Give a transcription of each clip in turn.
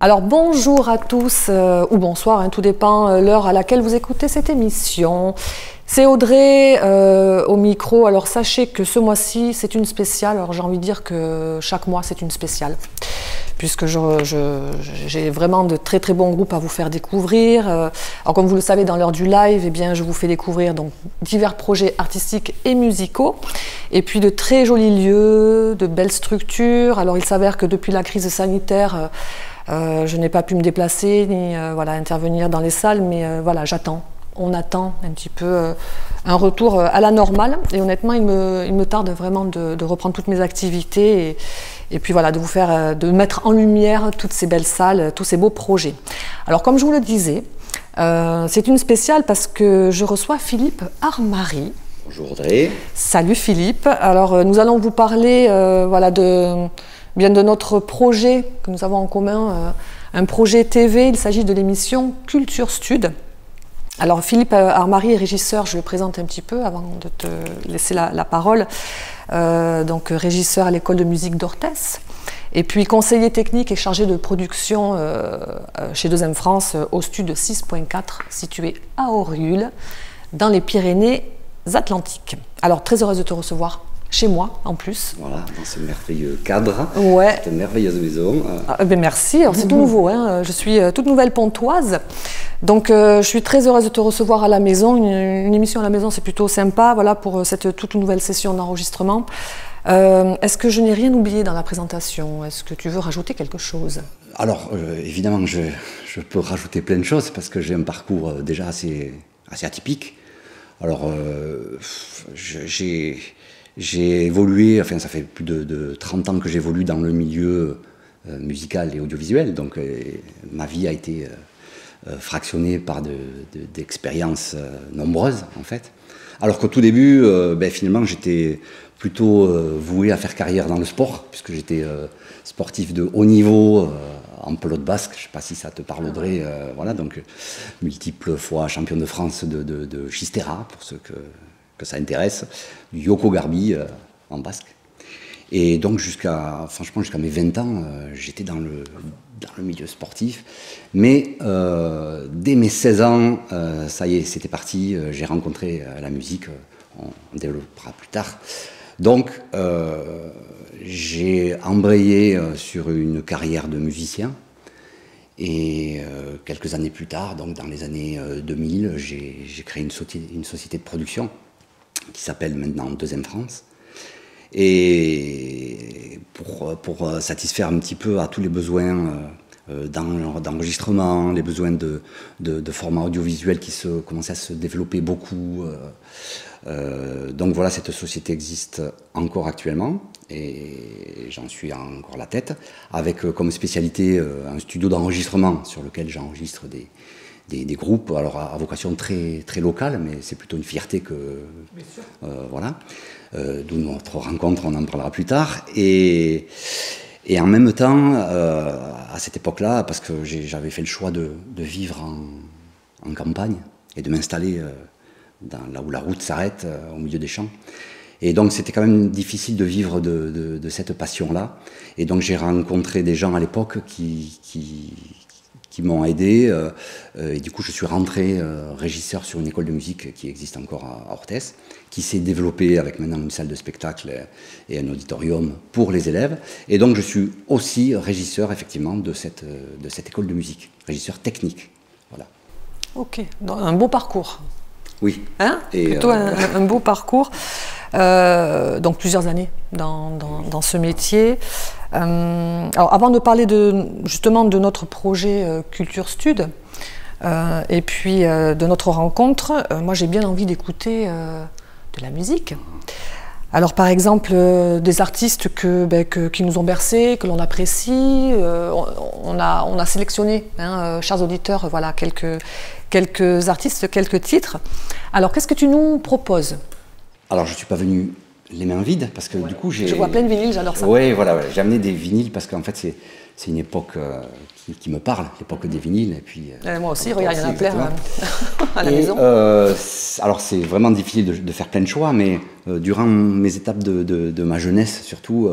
Alors bonjour à tous, ou bonsoir, hein, tout dépend l'heure à laquelle vous écoutez cette émission. C'est Audrey au micro. Alors sachez que ce mois-ci c'est une spéciale, alors j'ai envie de dire que chaque mois c'est une spéciale, puisque j'ai vraiment de très très bons groupes à vous faire découvrir. Alors comme vous le savez, dans l'heure du live, eh bien, je vous fais découvrir donc divers projets artistiques et musicaux, et puis de très jolis lieux, de belles structures. Alors il s'avère que depuis la crise sanitaire, je n'ai pas pu me déplacer ni voilà, intervenir dans les salles, mais voilà, j'attends. On attend un petit peu un retour à la normale, et honnêtement il me tarde vraiment de reprendre toutes mes activités et puis voilà, de mettre en lumière toutes ces belles salles, tous ces beaux projets. Alors comme je vous le disais, c'est une spéciale parce que je reçois Philippe Armary. Bonjour Audrey. Salut Philippe. Alors nous allons vous parler voilà, de notre projet que nous avons en commun, un projet TV. Il s'agit de l'émission Culture Stud. Alors Philippe Armary est régisseur, je le présente un petit peu avant de te laisser la parole. Donc régisseur à l'école de musique d'Orthès, et puis conseiller technique et chargé de production chez 2M France au Stud 6.4 situé à Orihules dans les Pyrénées-Atlantiques. Alors très heureuse de te recevoir chez moi en plus. Voilà, dans ce merveilleux cadre, ouais. Cette merveilleuse maison. Ben merci, c'est tout nouveau, hein. Je suis toute nouvelle pontoise, donc je suis très heureuse de te recevoir à la maison. Une émission à la maison, c'est plutôt sympa, voilà, pour cette toute nouvelle session d'enregistrement. Est-ce que je n'ai rien oublié dans la présentation? Est-ce que tu veux rajouter quelque chose? Alors, évidemment, je peux rajouter plein de choses parce que j'ai un parcours déjà assez atypique. Alors, j'ai évolué, enfin ça fait plus de 30 ans que j'évolue dans le milieu musical et audiovisuel, donc ma vie a été fractionnée par d'expériences nombreuses en fait. Alors qu'au tout début, finalement j'étais plutôt voué à faire carrière dans le sport, puisque j'étais sportif de haut niveau en pelote basque, je ne sais pas si ça te parle Audrey, voilà, donc multiples fois champion de France de Chistera, pour ceux que ça intéresse, du Yoko Garbi en basque. Et donc franchement jusqu'à mes 20 ans, j'étais dans le milieu sportif. Mais dès mes 16 ans, ça y est, c'était parti, j'ai rencontré la musique, on développera plus tard. Donc j'ai embrayé sur une carrière de musicien. Et quelques années plus tard, donc dans les années 2000, j'ai créé une société de production qui s'appelle maintenant 2M France, et pour satisfaire un petit peu à tous les besoins d'enregistrement, les besoins de formats audiovisuels qui commençaient à se développer beaucoup. Donc voilà, cette société existe encore actuellement, et j'en suis encore la tête, avec comme spécialité un studio d'enregistrement sur lequel j'enregistre des groupes, alors à vocation très, très locale, mais c'est plutôt une fierté que... voilà, d'où notre rencontre, on en parlera plus tard. Et en même temps, à cette époque-là, parce que j'avais fait le choix de vivre en campagne et de m'installer là où la route s'arrête, au milieu des champs. Et donc c'était quand même difficile de vivre de cette passion-là. Et donc j'ai rencontré des gens à l'époque qui m'ont aidé, et du coup je suis rentré régisseur sur une école de musique qui existe encore à Orthès, qui s'est développée avec maintenant une salle de spectacle et un auditorium pour les élèves, et donc je suis aussi régisseur effectivement de cette école de musique, régisseur technique, voilà. Ok, donc, un beau parcours. Oui. Hein, plutôt un beau parcours, donc plusieurs années dans ce métier. Alors avant de parler justement de notre projet Culture Stud et puis de notre rencontre, moi j'ai bien envie d'écouter de la musique. Alors par exemple des artistes qui nous ont bercés, que l'on apprécie, on a sélectionné, hein, chers auditeurs, voilà, quelques artistes, quelques titres. Alors qu'est-ce que tu nous proposes? Alors je ne suis pas venu les mains vides, parce que du coup j'ai... Je vois plein de vinyles, j'adore ça. Oui, voilà, j'ai amené des vinyles parce qu'en fait c'est une époque qui me parle, l'époque des vinyles. Et puis, moi aussi, regarde, il y en a plein à la maison. Alors c'est vraiment difficile de faire plein de choix, mais durant mes étapes de ma jeunesse surtout,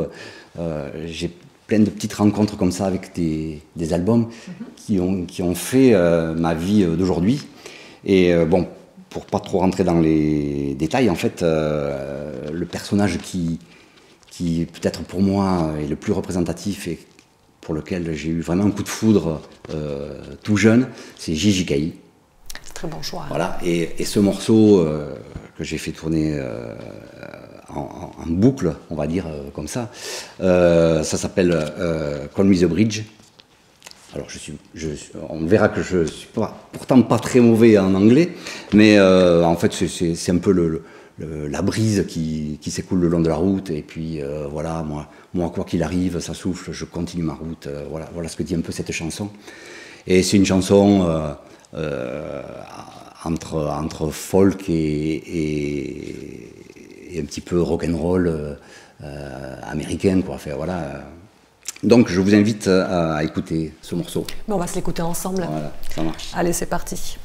j'ai plein de petites rencontres comme ça avec des albums qui ont fait ma vie d'aujourd'hui. Et bon, pour pas trop rentrer dans les détails, en fait, le personnage qui peut-être pour moi est le plus représentatif et pour lequel j'ai eu vraiment un coup de foudre tout jeune, c'est Gigi Kai. C'est très bon choix. Voilà, et ce morceau que j'ai fait tourner en boucle, on va dire comme ça s'appelle Call Me the Bridge. Alors on verra que je suis pourtant pas très mauvais en anglais, mais en fait c'est un peu la brise qui s'écoule le long de la route, et puis voilà, moi quoi qu'il arrive, ça souffle, je continue ma route, voilà ce que dit un peu cette chanson. Et c'est une chanson entre folk et un petit peu rock'n'roll américaine, quoi. Enfin, voilà. Donc je vous invite à écouter ce morceau. Mais on va se l'écouter ensemble. Voilà, ça marche. Allez, c'est parti.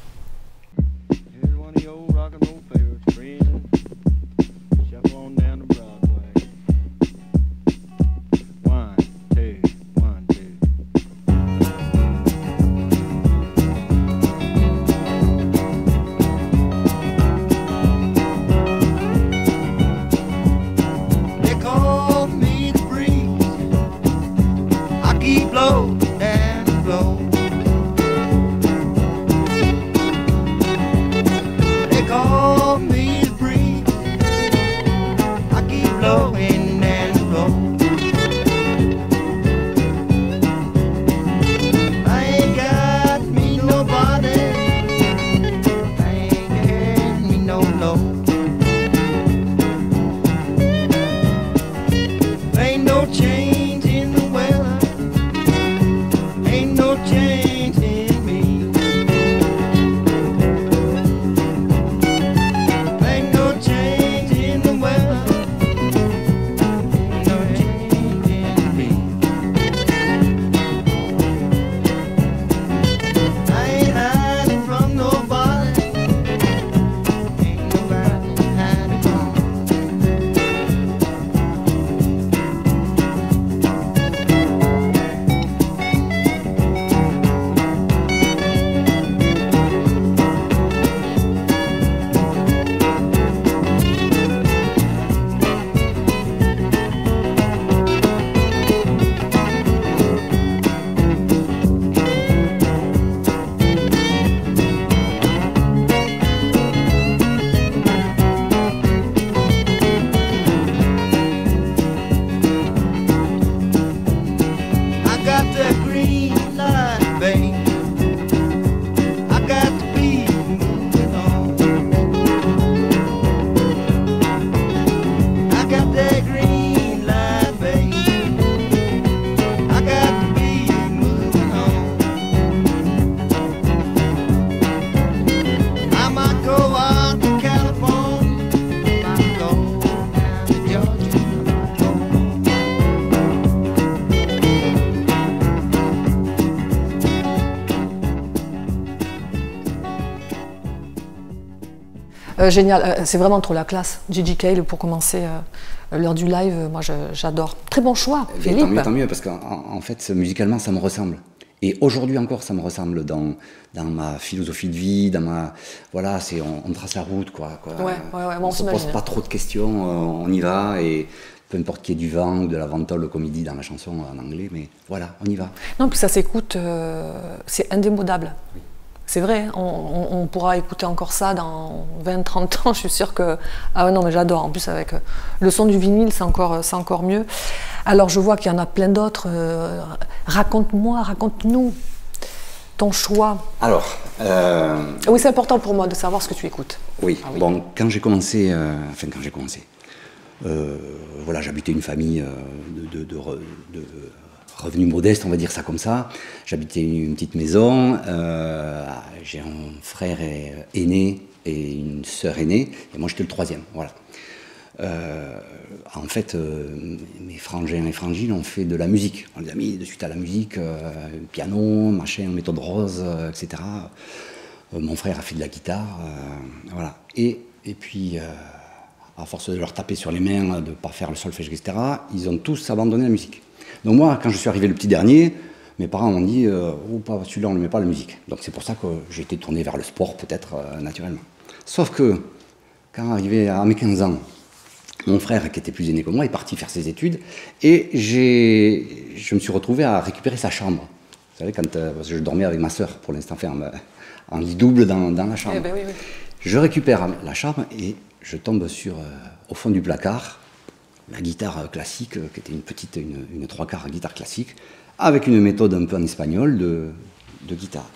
Génial, c'est vraiment trop la classe. Gigi Cale pour commencer l'heure du live, moi j'adore. Très bon choix, Philippe. Tant mieux, parce qu'en fait, musicalement, ça me ressemble. Et aujourd'hui encore, ça me ressemble dans ma philosophie de vie, dans ma... Voilà, on trace la route, quoi. Ouais, on ne se pose pas trop de questions, on y va, et peu importe qu'il y ait du vent ou de la ventole, comme il dit dans la chanson en anglais, mais voilà, on y va. Non, puis ça s'écoute, c'est indémodable. Oui. C'est vrai, on pourra écouter encore ça dans 20-30 ans, je suis sûre que... Ah non, mais j'adore, en plus avec le son du vinyle, c'est encore mieux. Alors je vois qu'il y en a plein d'autres. Raconte-nous ton choix. Alors... Oui, c'est important pour moi de savoir ce que tu écoutes. Oui, ah, oui. Bon, quand j'ai commencé... voilà, j'habitais une famille de revenus modestes, on va dire ça comme ça. J'habitais une petite maison, j'ai un frère aîné et une sœur aînée, et moi j'étais le troisième, voilà. En fait, mes frangins et frangines ont fait de la musique. On les a mis de suite à la musique, piano, machin, méthode rose, etc. Mon frère a fait de la guitare, voilà. Et puis, à force de leur taper sur les mains, de ne pas faire le solfège, etc., ils ont tous abandonné la musique. Donc moi, quand je suis arrivé le petit dernier, mes parents m'ont dit oh, celui-là, on ne met pas la musique. Donc c'est pour ça que j'ai été tourné vers le sport, peut-être naturellement. Sauf que, quand arrivé à mes 15 ans, mon frère, qui était plus aîné que moi, est parti faire ses études et je me suis retrouvé à récupérer sa chambre. Vous savez, quand je dormais avec ma sœur, pour l'instant, en lit double dans la chambre. Eh ben oui, oui. Je récupère la chambre et je tombe sur, au fond du placard, ma guitare classique, qui était une 3/4 guitare classique, avec une méthode un peu en espagnol de guitare.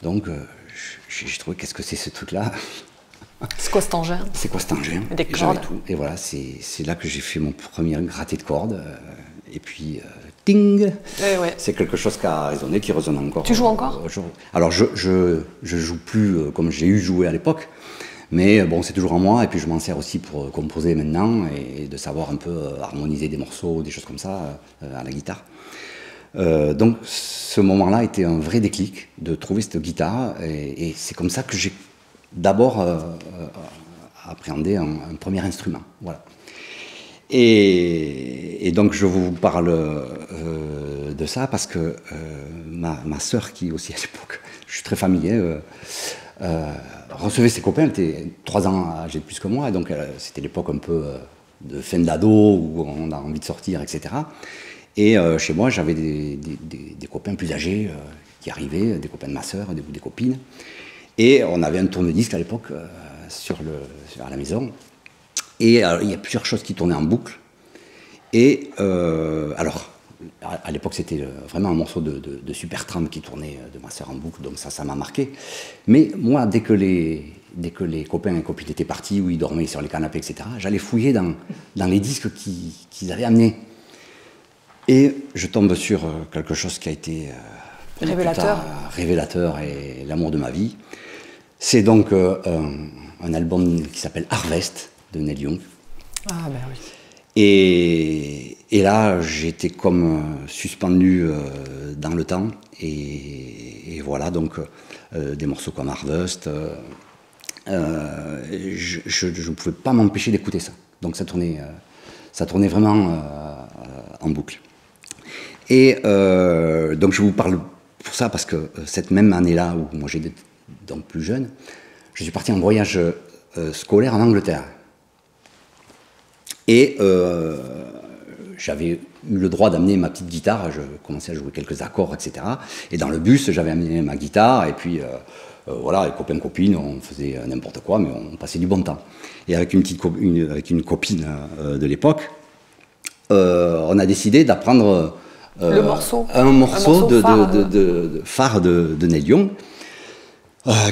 Donc, j'ai trouvé, qu'est-ce que c'est ce truc-là? C'est quoi cet engin? C'est quoi cet engin? Des cordes. Et voilà, c'est là que j'ai fait mon premier gratté de cordes. Et puis, ting! Ouais. C'est quelque chose qui a résonné, qui résonne encore. Tu joues encore? Alors, je joue plus comme j'ai eu joué à l'époque. Mais bon, c'est toujours en moi. Et puis, je m'en sers aussi pour composer maintenant et de savoir un peu harmoniser des morceaux, des choses comme ça à la guitare. Donc, ce moment-là était un vrai déclic de trouver cette guitare. Et c'est comme ça que j'ai d'abord appréhendé un premier instrument. Voilà. Et donc je vous parle de ça parce que ma sœur, qui aussi à l'époque, je suis très familier, recevait ses copains, elle était 3 ans âgée de plus que moi, et donc c'était l'époque un peu de fin d'ado où on a envie de sortir, etc. Et chez moi, j'avais des copains plus âgés qui arrivaient, des copains de ma sœur, des copines. Et on avait un tourne-disque à l'époque à la maison. Et il y a plusieurs choses qui tournaient en boucle. Et alors, à l'époque, c'était vraiment un morceau de Supertramp qui tournait de ma sœur en boucle, donc ça m'a marqué. Mais moi, dès que les copains et copines étaient partis, ou ils dormaient sur les canapés, etc., j'allais fouiller dans les disques qu'ils avaient amenés. Et je tombe sur quelque chose qui a été révélateur et l'amour de ma vie. C'est donc un album qui s'appelle Harvest de Neil Young. Ah ben oui. Et là, j'étais comme suspendu dans le temps. Et voilà, donc des morceaux comme Harvest. Je ne pouvais pas m'empêcher d'écouter ça. Donc ça tournait vraiment en boucle. Et donc je vous parle pour ça parce que cette même année-là, où moi j'étais donc plus jeune, je suis parti en voyage scolaire en Angleterre. Et j'avais eu le droit d'amener ma petite guitare, je commençais à jouer quelques accords, etc. Et dans le bus, j'avais amené ma guitare, et puis voilà, les copains, copines, on faisait n'importe quoi, mais on passait du bon temps. Et avec avec une copine de l'époque, on a décidé d'apprendre un morceau de phare de Neil Young,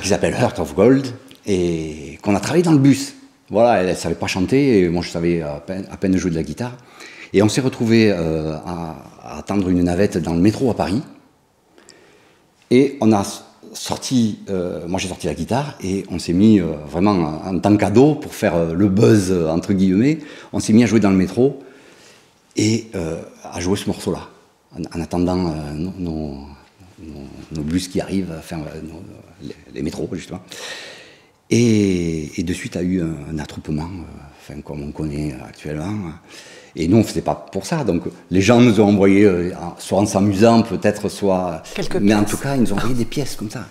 qui s'appelle Heart of Gold, et qu'on a travaillé dans le bus. Voilà, elle ne savait pas chanter, et moi je savais à peine jouer de la guitare. Et on s'est retrouvés à attendre une navette dans le métro à Paris. Et on a sorti, moi j'ai sorti la guitare, et on s'est mis vraiment en tant qu'ado pour faire le buzz, entre guillemets. On s'est mis à jouer dans le métro, et à jouer ce morceau-là, en attendant nos bus qui arrivent, enfin les métros justement. Et de suite a eu un attroupement, comme on connaît actuellement. Et nous, on ne faisait pas pour ça. Donc les gens nous ont envoyé, soit en s'amusant peut-être, soit... Mais en tout cas, ils nous ont envoyé des pièces comme ça.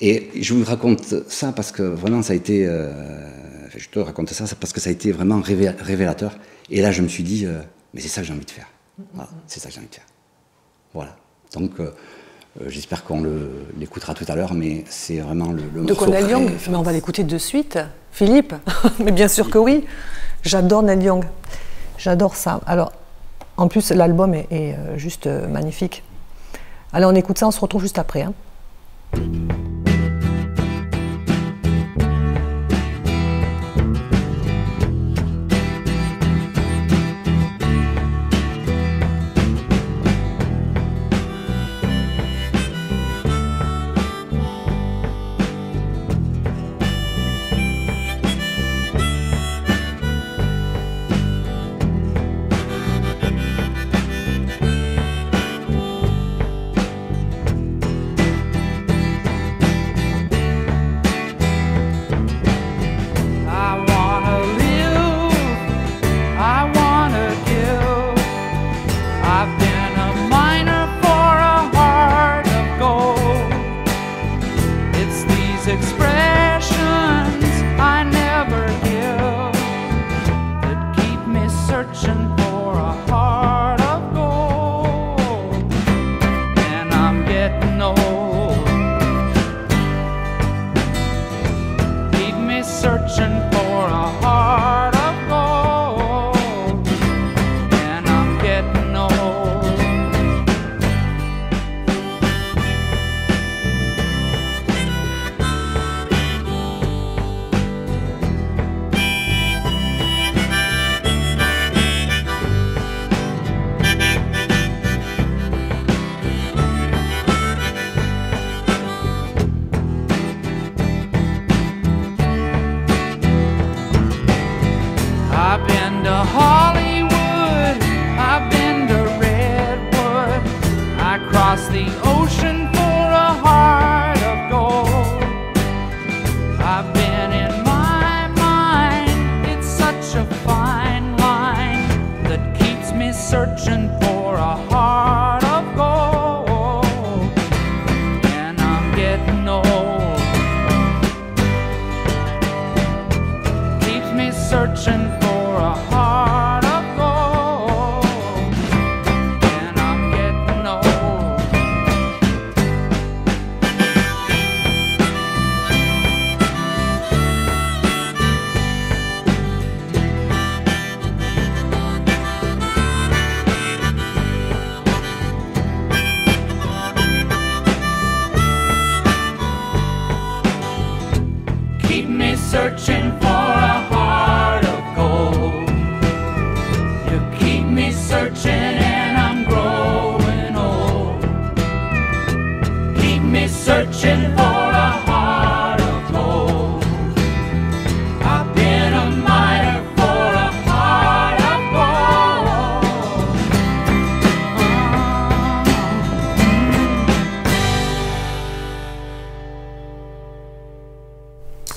Et je vous raconte ça parce que vraiment ça a été... je te raconte ça parce que ça a été vraiment révélateur. Et là, je me suis dit, mais c'est ça que j'ai envie de faire. Voilà, c'est ça que j'ai envie de faire. Voilà. Donc... j'espère qu'on l'écoutera tout à l'heure, mais c'est vraiment le morceau. De Neil Young, mais on va l'écouter de suite. Philippe, mais bien sûr que oui. J'adore Neil Young. J'adore ça. Alors, en plus, l'album est juste magnifique. Allez, on écoute ça, on se retrouve juste après. Hein. me searching for a heart of gold, and I'm getting old. I've been to Hollywood, I've been to Redwood, I crossed the ocean for a heart of gold. I've been in my mind, it's such a fine line that keeps me searching for a heart of gold, and I'm getting old. Keeps me searching for a heart of gold, and I'm getting old. Keep me searching for a heart of gold. You keep me searching and I'm growing old. Keep me searching for a heart of gold. I've been a miner for a heart of gold.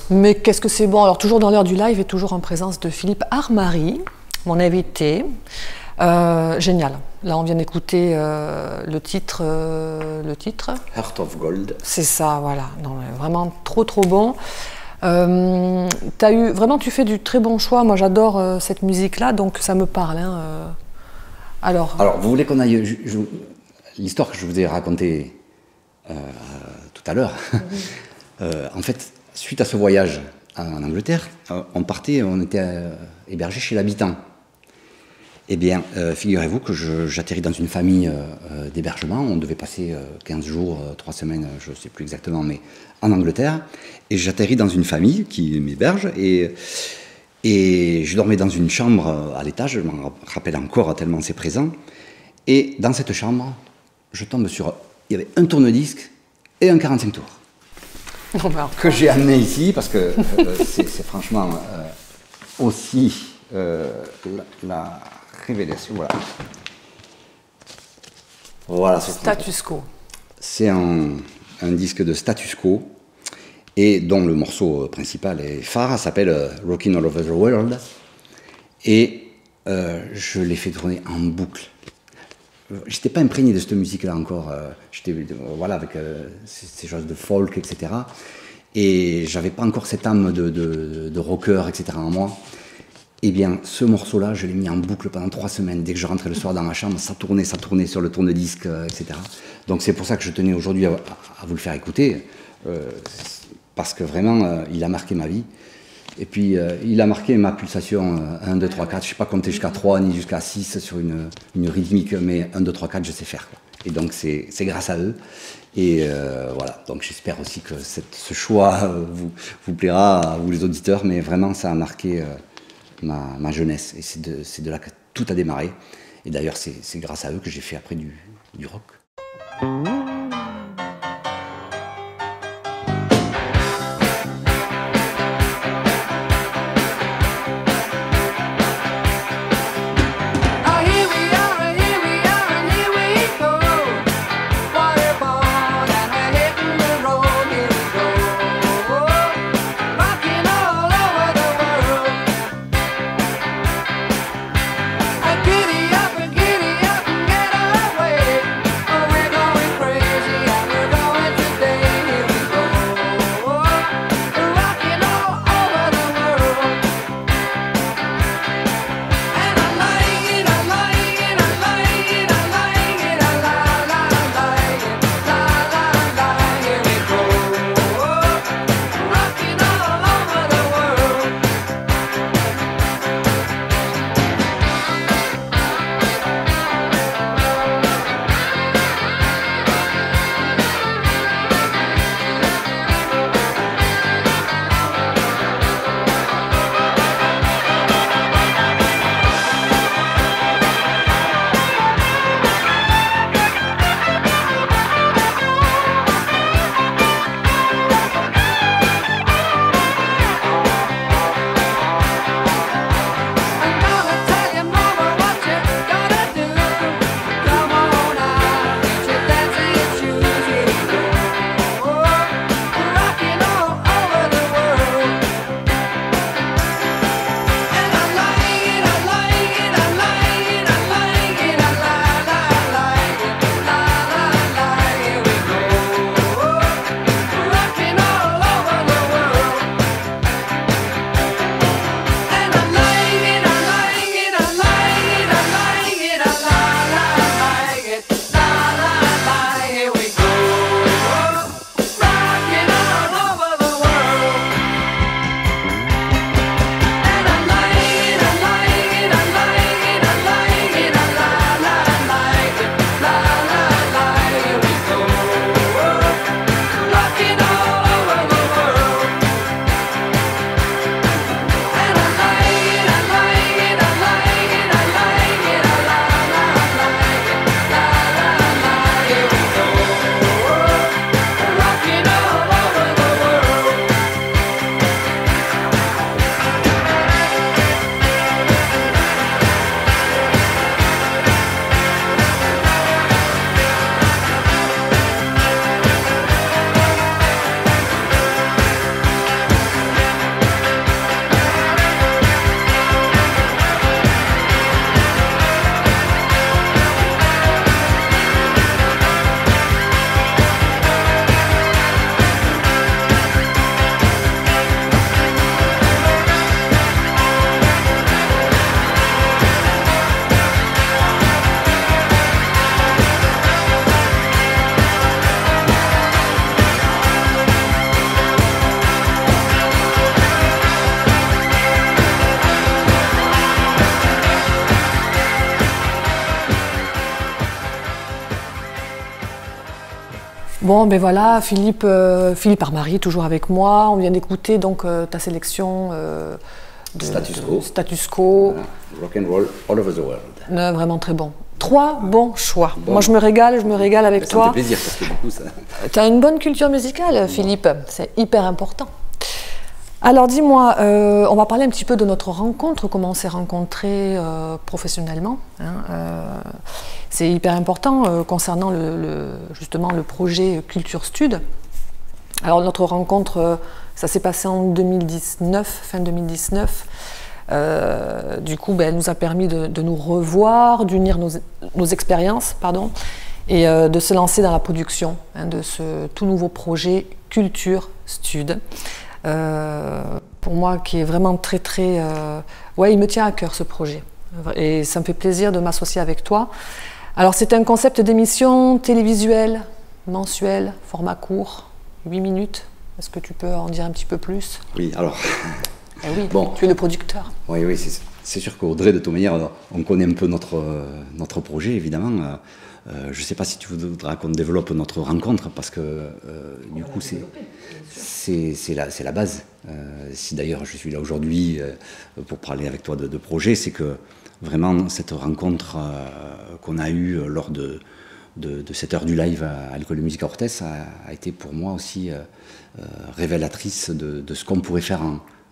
Mais qu'est-ce que c'est bon. Alors toujours dans l'heure du live et toujours en présence de Philippe Armary, mon invité. Génial. Là on vient d'écouter le titre. Heart of Gold. C'est ça, voilà. Non, mais vraiment trop bon. Vraiment, tu fais du très bon choix. Moi j'adore cette musique-là, donc ça me parle. Hein. Alors, vous voulez qu'on aille... L'histoire que je vous ai racontée tout à l'heure, en fait, suite à ce voyage en Angleterre, on était hébergé chez l'habitant. Eh bien, figurez-vous que j'atterris dans une famille d'hébergement. On devait passer 15 jours, 3 semaines, je ne sais plus exactement, mais en Angleterre. Et j'atterris dans une famille qui m'héberge. Et je dormais dans une chambre à l'étage, je m'en rappelle encore tellement c'est présent. Et dans cette chambre, je tombe sur... Il y avait un tourne-disque et un 45 tours. Que j'ai amené ici, parce que c'est franchement aussi la révélation. Voilà. Status Quo. C'est un disque de Status Quo, et dont le morceau principal et phare s'appelle Rockin' All Over the World. Et je l'ai fait tourner en boucle. J'étais pas imprégné de cette musique-là encore. J'étais avec ces choses de folk, etc. Et j'avais pas encore cette âme de rocker, etc. en moi. Eh bien, ce morceau-là, je l'ai mis en boucle pendant 3 semaines. Dès que je rentrais le soir dans ma chambre, ça tournait sur le tourne-disque, etc. Donc c'est pour ça que je tenais aujourd'hui à vous le faire écouter, parce que vraiment, il a marqué ma vie. Et puis, il a marqué ma pulsation 1, 2, 3, 4. Je ne sais pas compter jusqu'à 3 ni jusqu'à 6 sur une rythmique, mais 1, 2, 3, 4, je sais faire, quoi. Et donc, c'est grâce à eux. Et voilà, donc j'espère aussi que ce choix vous plaira, à vous les auditeurs, mais vraiment, ça a marqué ma jeunesse. Et c'est de là que tout a démarré. Et d'ailleurs, c'est grâce à eux que j'ai fait après du rock. Giddy up and get away, or we're going crazy. Bon, ben voilà, Philippe Armari, toujours avec moi. On vient d'écouter donc ta sélection de Status Quo. Voilà. Rock and roll all over the world. Vraiment très bon. 3 bons choix. Bon. Moi, je me régale avec toi. Ça me fait plaisir, parce que du coup, ça... Tu as une bonne culture musicale, Philippe. C'est hyper important. Alors, dis-moi, on va parler un petit peu de notre rencontre, comment on s'est rencontrés professionnellement. C'est hyper important concernant justement le projet Culture Stud. Alors, notre rencontre, ça s'est passé en 2019, fin 2019. Du coup, elle nous a permis de nous revoir, d'unir nos expériences, et de se lancer dans la production de ce tout nouveau projet Culture Stud. Pour moi, qui est vraiment très, il me tient à cœur ce projet. Et ça me fait plaisir de m'associer avec toi. Alors, c'est un concept d'émission télévisuelle, mensuelle, format court, 8 minutes. Est-ce que tu peux en dire un petit peu plus? Oui, alors... oui, bon. Tu es le producteur. Oui, c'est sûr qu'Audrey, de toute manière, on connaît un peu notre projet, évidemment. Je ne sais pas si tu voudras qu'on développe notre rencontre, parce que du coup, c'est la base. Si d'ailleurs je suis là aujourd'hui pour parler avec toi de projet, c'est que vraiment cette rencontre qu'on a eue lors de cette heure du live à l'École de musique à Orthès a été pour moi aussi révélatrice de ce qu'on pourrait faire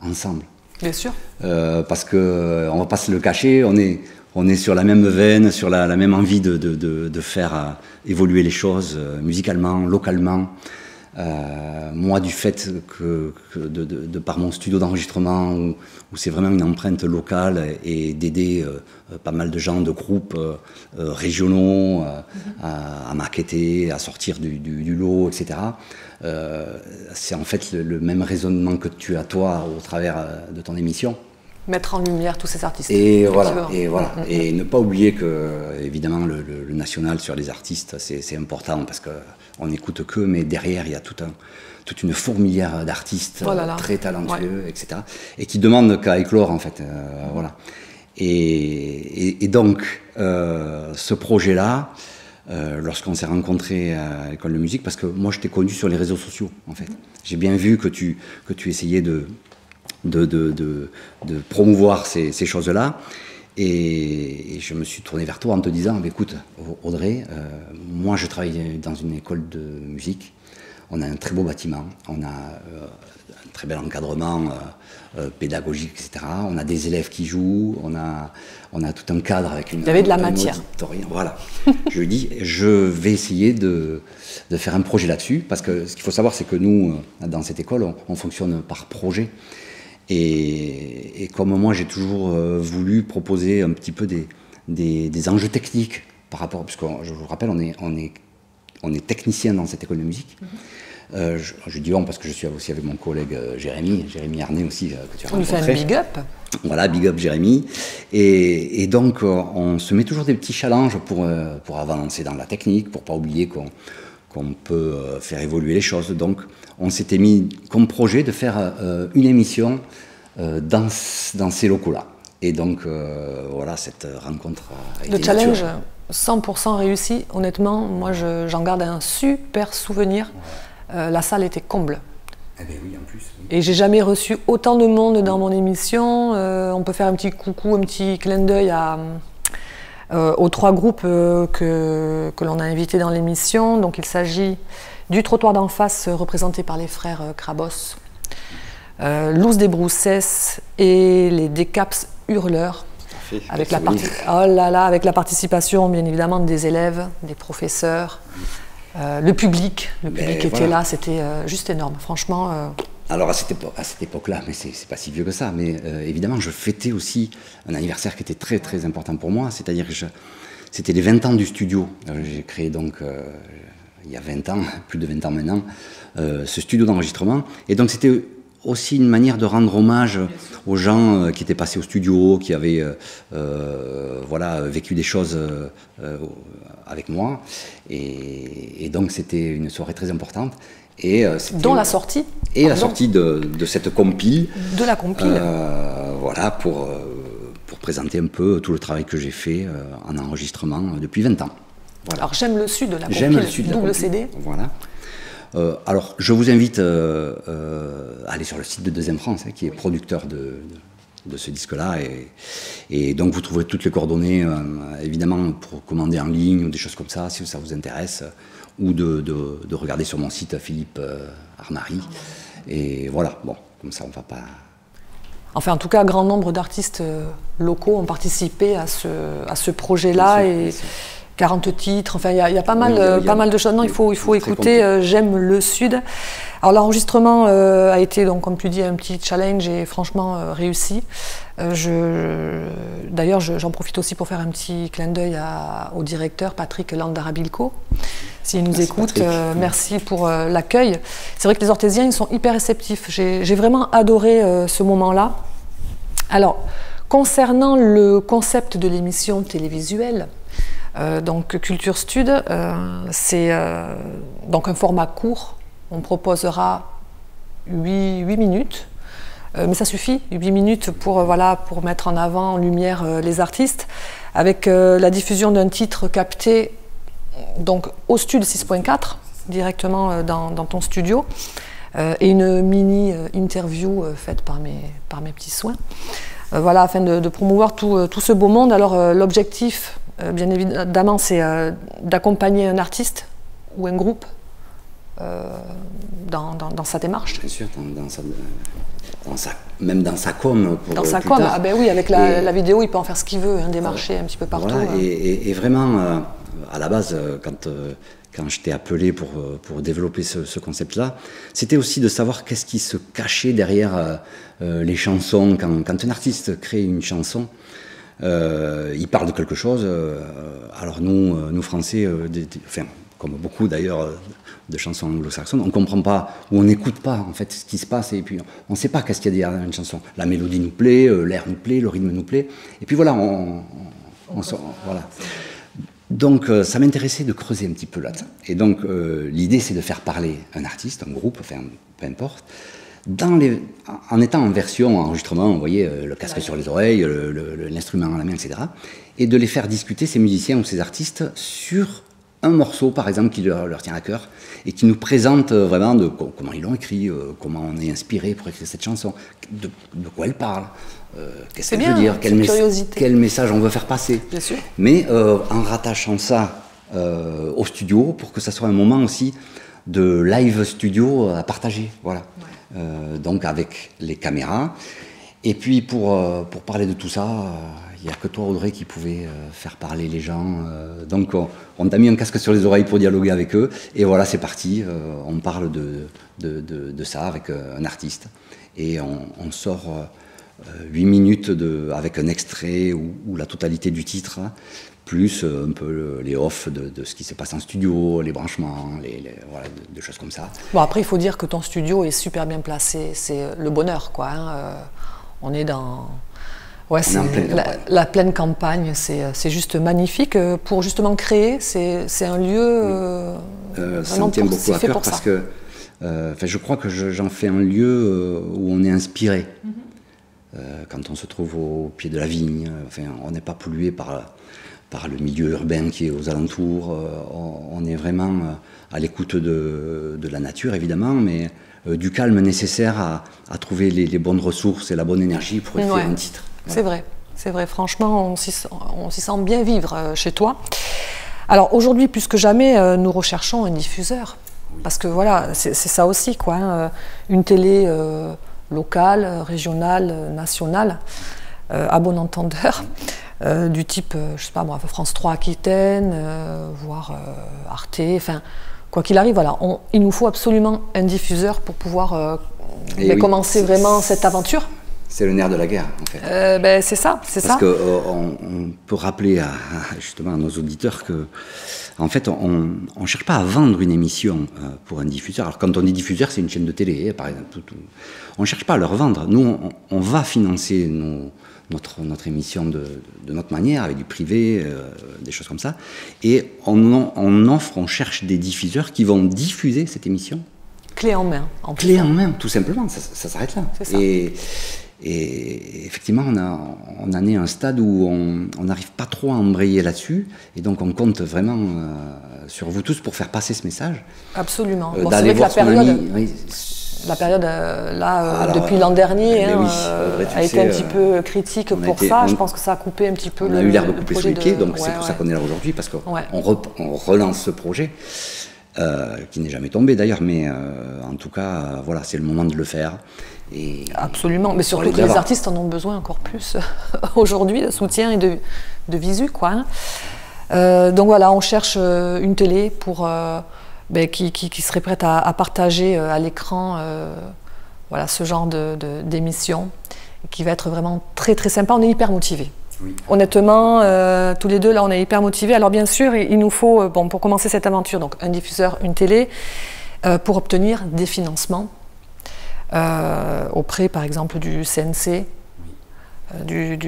ensemble. Bien sûr. Parce qu'on ne va pas se le cacher, on est sur la même veine, sur la même envie de faire évoluer les choses musicalement, localement. Moi, du fait que de par mon studio d'enregistrement, où c'est vraiment une empreinte locale, et d'aider pas mal de gens, de groupes régionaux à maqueter, à sortir du lot, etc. C'est en fait le même raisonnement que tu as toi au travers de ton émission. Mettre en lumière tous ces artistes. Et voilà. Et ne pas oublier que, évidemment, le national sur les artistes, c'est important, parce qu'on n'écoute qu'eux, mais derrière, il y a toute une fourmilière d'artistes très talentueux, etc. Et qui demandent qu'à éclore, en fait. Voilà. Et donc, ce projet-là, lorsqu'on s'est rencontrés à l'école de musique, parce que moi, je t'ai connu sur les réseaux sociaux, en fait. J'ai bien vu que tu essayais de promouvoir ces choses-là, et je me suis tourné vers toi en te disant, écoute Audrey, moi je travaille dans une école de musique, on a un très beau bâtiment, on a un très bel encadrement pédagogique, etc. On a des élèves qui jouent, on a tout un cadre avec une... Il y avait de la matière. Voilà. Je lui dis, je vais essayer de faire un projet là-dessus, parce que ce qu'il faut savoir, c'est que nous, dans cette école, on fonctionne par projet. Et comme moi, j'ai toujours voulu proposer un petit peu des enjeux techniques par rapport, puisque je vous rappelle, on est technicien dans cette école de musique. Je dis on parce que je suis aussi avec mon collègue Jérémy Arnay aussi, que tu as rencontré. On lui fait un big up. Voilà, big up Jérémy. Et donc, on se met toujours des petits challenges pour avancer dans la technique, pour pas oublier qu'on peut faire évoluer les choses. Donc, on s'était mis comme projet de faire une émission dans ces locaux-là. Et donc, voilà, cette rencontre a été... Le challenge 100% réussi. Honnêtement, moi, j'en garde un super souvenir. La salle était comble. Eh bien oui, en plus. Oui. Et j'ai jamais reçu autant de monde dans mon émission. On peut faire un petit coucou, un petit clin d'œil aux 3 groupes que l'on a invités dans l'émission. Donc, il s'agit du Trottoir d'en face, représenté par les frères Crabos, Louz des Broussès et les Décaps Hurleurs, avec la participation bien évidemment des élèves, des professeurs, le public était là, c'était juste énorme, franchement. Alors à cette époque-là, mais c'est pas si vieux que ça, mais évidemment je fêtais aussi un anniversaire qui était très très important pour moi, c'est-à-dire que c'était les 20 ans du studio. J'ai créé donc il y a 20 ans, plus de 20 ans maintenant, ce studio d'enregistrement. Et donc c'était aussi une manière de rendre hommage aux gens qui étaient passés au studio, qui avaient vécu des choses avec moi. Et donc c'était une soirée très importante. Dont la sortie. Et la sortie de cette compile. De la compile. Voilà, pour présenter un peu tout le travail que j'ai fait en enregistrement depuis 20 ans. Voilà. Alors j'aime le sud de la compile, j'aime le sud double CD. Voilà. Alors, je vous invite à aller sur le site de Deuxième France, hein, qui est producteur de ce disque-là. Et donc, vous trouverez toutes les coordonnées, évidemment, pour commander en ligne ou des choses comme ça, si ça vous intéresse, ou de regarder sur mon site Philippe Armary. Et voilà, bon, comme ça, on ne va pas... Enfin, en tout cas, un grand nombre d'artistes locaux ont participé à ce projet-là. Bien sûr. 40 titres, enfin il y a pas mal de choses. Non, il faut écouter J'aime le Sud. Alors l'enregistrement a été, donc, comme tu dis, un petit challenge et franchement réussi. D'ailleurs, j'en profite aussi pour faire un petit clin d'œil au directeur Patrick Landarabilco. S'il nous écoute, merci pour l'accueil. C'est vrai que les Orthésiens, ils sont hyper réceptifs. J'ai vraiment adoré ce moment-là. Alors, concernant le concept de l'émission télévisuelle, donc Culture Stud, c'est donc un format court. On proposera 8 minutes, mais ça suffit, 8 minutes pour mettre en avant, en lumière les artistes, avec la diffusion d'un titre capté donc, au Stud 6.4, directement dans ton studio, et une mini-interview faite par mes petits soins, voilà, afin de promouvoir tout ce beau monde. Alors l'objectif, bien évidemment, c'est d'accompagner un artiste ou un groupe dans sa démarche. Bien sûr, même dans sa com. Dans sa com, ah ben oui, avec la vidéo, il peut en faire ce qu'il veut, hein, démarcher un petit peu partout. Voilà, et vraiment, à la base, quand je t'ai appelé pour développer ce concept-là, c'était aussi de savoir qu'est-ce qui se cachait derrière les chansons. Quand un artiste crée une chanson, il parle de quelque chose. Alors nous Français, enfin, comme beaucoup d'ailleurs de chansons anglo-saxonnes, on ne comprend pas ou on n'écoute pas en fait ce qui se passe, et puis on ne sait pas qu'est-ce qu'il y a derrière une chanson. La mélodie nous plaît, l'air nous plaît, le rythme nous plaît, et puis voilà, voilà. Donc ça m'intéressait de creuser un petit peu là-dedans. Et donc l'idée, c'est de faire parler un artiste, un groupe, enfin peu importe, en étant en version enregistrement, vous voyez, le casque sur les oreilles, l'instrument à la main, etc. Et de les faire discuter, ces musiciens ou ces artistes, sur un morceau, par exemple, qui leur tient à cœur, et qui nous présente vraiment comment ils l'ont écrit, comment on est inspiré pour écrire cette chanson, de quoi elle parle, qu'est-ce qu'elle veut dire, quel message on veut faire passer. Bien sûr. Mais en rattachant ça au studio, pour que ça soit un moment aussi de live studio à partager, voilà. Ouais. Donc avec les caméras. Et puis pour parler de tout ça, il n'y a que toi, Audrey, qui pouvait faire parler les gens. Donc on t'a mis un casque sur les oreilles pour dialoguer avec eux. Et voilà, c'est parti. On parle de ça avec un artiste. Et on sort 8 minutes avec un extrait ou la totalité du titre, plus un peu les offs de ce qui se passe en studio, les branchements, voilà, des choses comme ça. Bon, après, il faut dire que ton studio est super bien placé. C'est le bonheur, quoi. Hein. On est dans... Ouais, c'est la pleine campagne, c'est juste magnifique. Pour justement créer, c'est un lieu... ça me tient beaucoup à cœur parce que je crois que j'en fais un lieu où on est inspiré. Quand on se trouve au pied de la vigne, enfin, on n'est pas pollué par le milieu urbain qui est aux alentours. On est vraiment à l'écoute de la nature, évidemment, mais du calme nécessaire à trouver les bonnes ressources et la bonne énergie pour écrire un titre. Voilà. C'est vrai, franchement, on s'y sent bien vivre chez toi. Alors aujourd'hui, plus que jamais, nous recherchons un diffuseur. Oui. Parce que voilà, c'est ça aussi, quoi. Hein, une télé locale, régionale, nationale, à bon entendeur, du type, je sais pas moi, France 3 Aquitaine, voire Arte, enfin, quoi qu'il arrive, voilà, il nous faut absolument un diffuseur pour pouvoir commencer vraiment cette aventure. C'est le nerf de la guerre, en fait. C'est ça, Parce qu'on peut rappeler justement à nos auditeurs que, en fait, on ne cherche pas à vendre une émission pour un diffuseur. Alors, quand on dit diffuseur, c'est une chaîne de télé, par exemple. On ne cherche pas à leur vendre. Nous, on va financer notre émission de notre manière, avec du privé, des choses comme ça. Et on cherche des diffuseurs qui vont diffuser cette émission. Clé en main. Clé en main, tout simplement. Ça s'arrête là. Ça. Et effectivement, on en est à un stade où on n'arrive pas trop à embrayer là-dessus. Et donc, on compte vraiment sur vous tous pour faire passer ce message. Absolument. Bon, c'est vrai que la période, depuis l'an dernier, a été un petit peu critique pour ça. Je pense que ça a coupé un petit peu on a eu l'air de couper sous les pieds, donc c'est pour ça qu'on est là aujourd'hui, parce qu'on relance ce projet, qui n'est jamais tombé d'ailleurs, mais en tout cas, voilà, c'est le moment de le faire. Et absolument, mais surtout que les artistes en ont besoin encore plus aujourd'hui, de soutien et de visu, quoi. Donc voilà, on cherche une télé pour... qui serait prête à partager à l'écran voilà, ce genre d'émission, qui va être vraiment très très sympa. On est hyper motivés. Oui. Honnêtement, tous les deux, là, on est hyper motivés. Alors bien sûr, il nous faut, pour commencer cette aventure, donc un diffuseur, une télé, pour obtenir des financements auprès, par exemple, du CNC,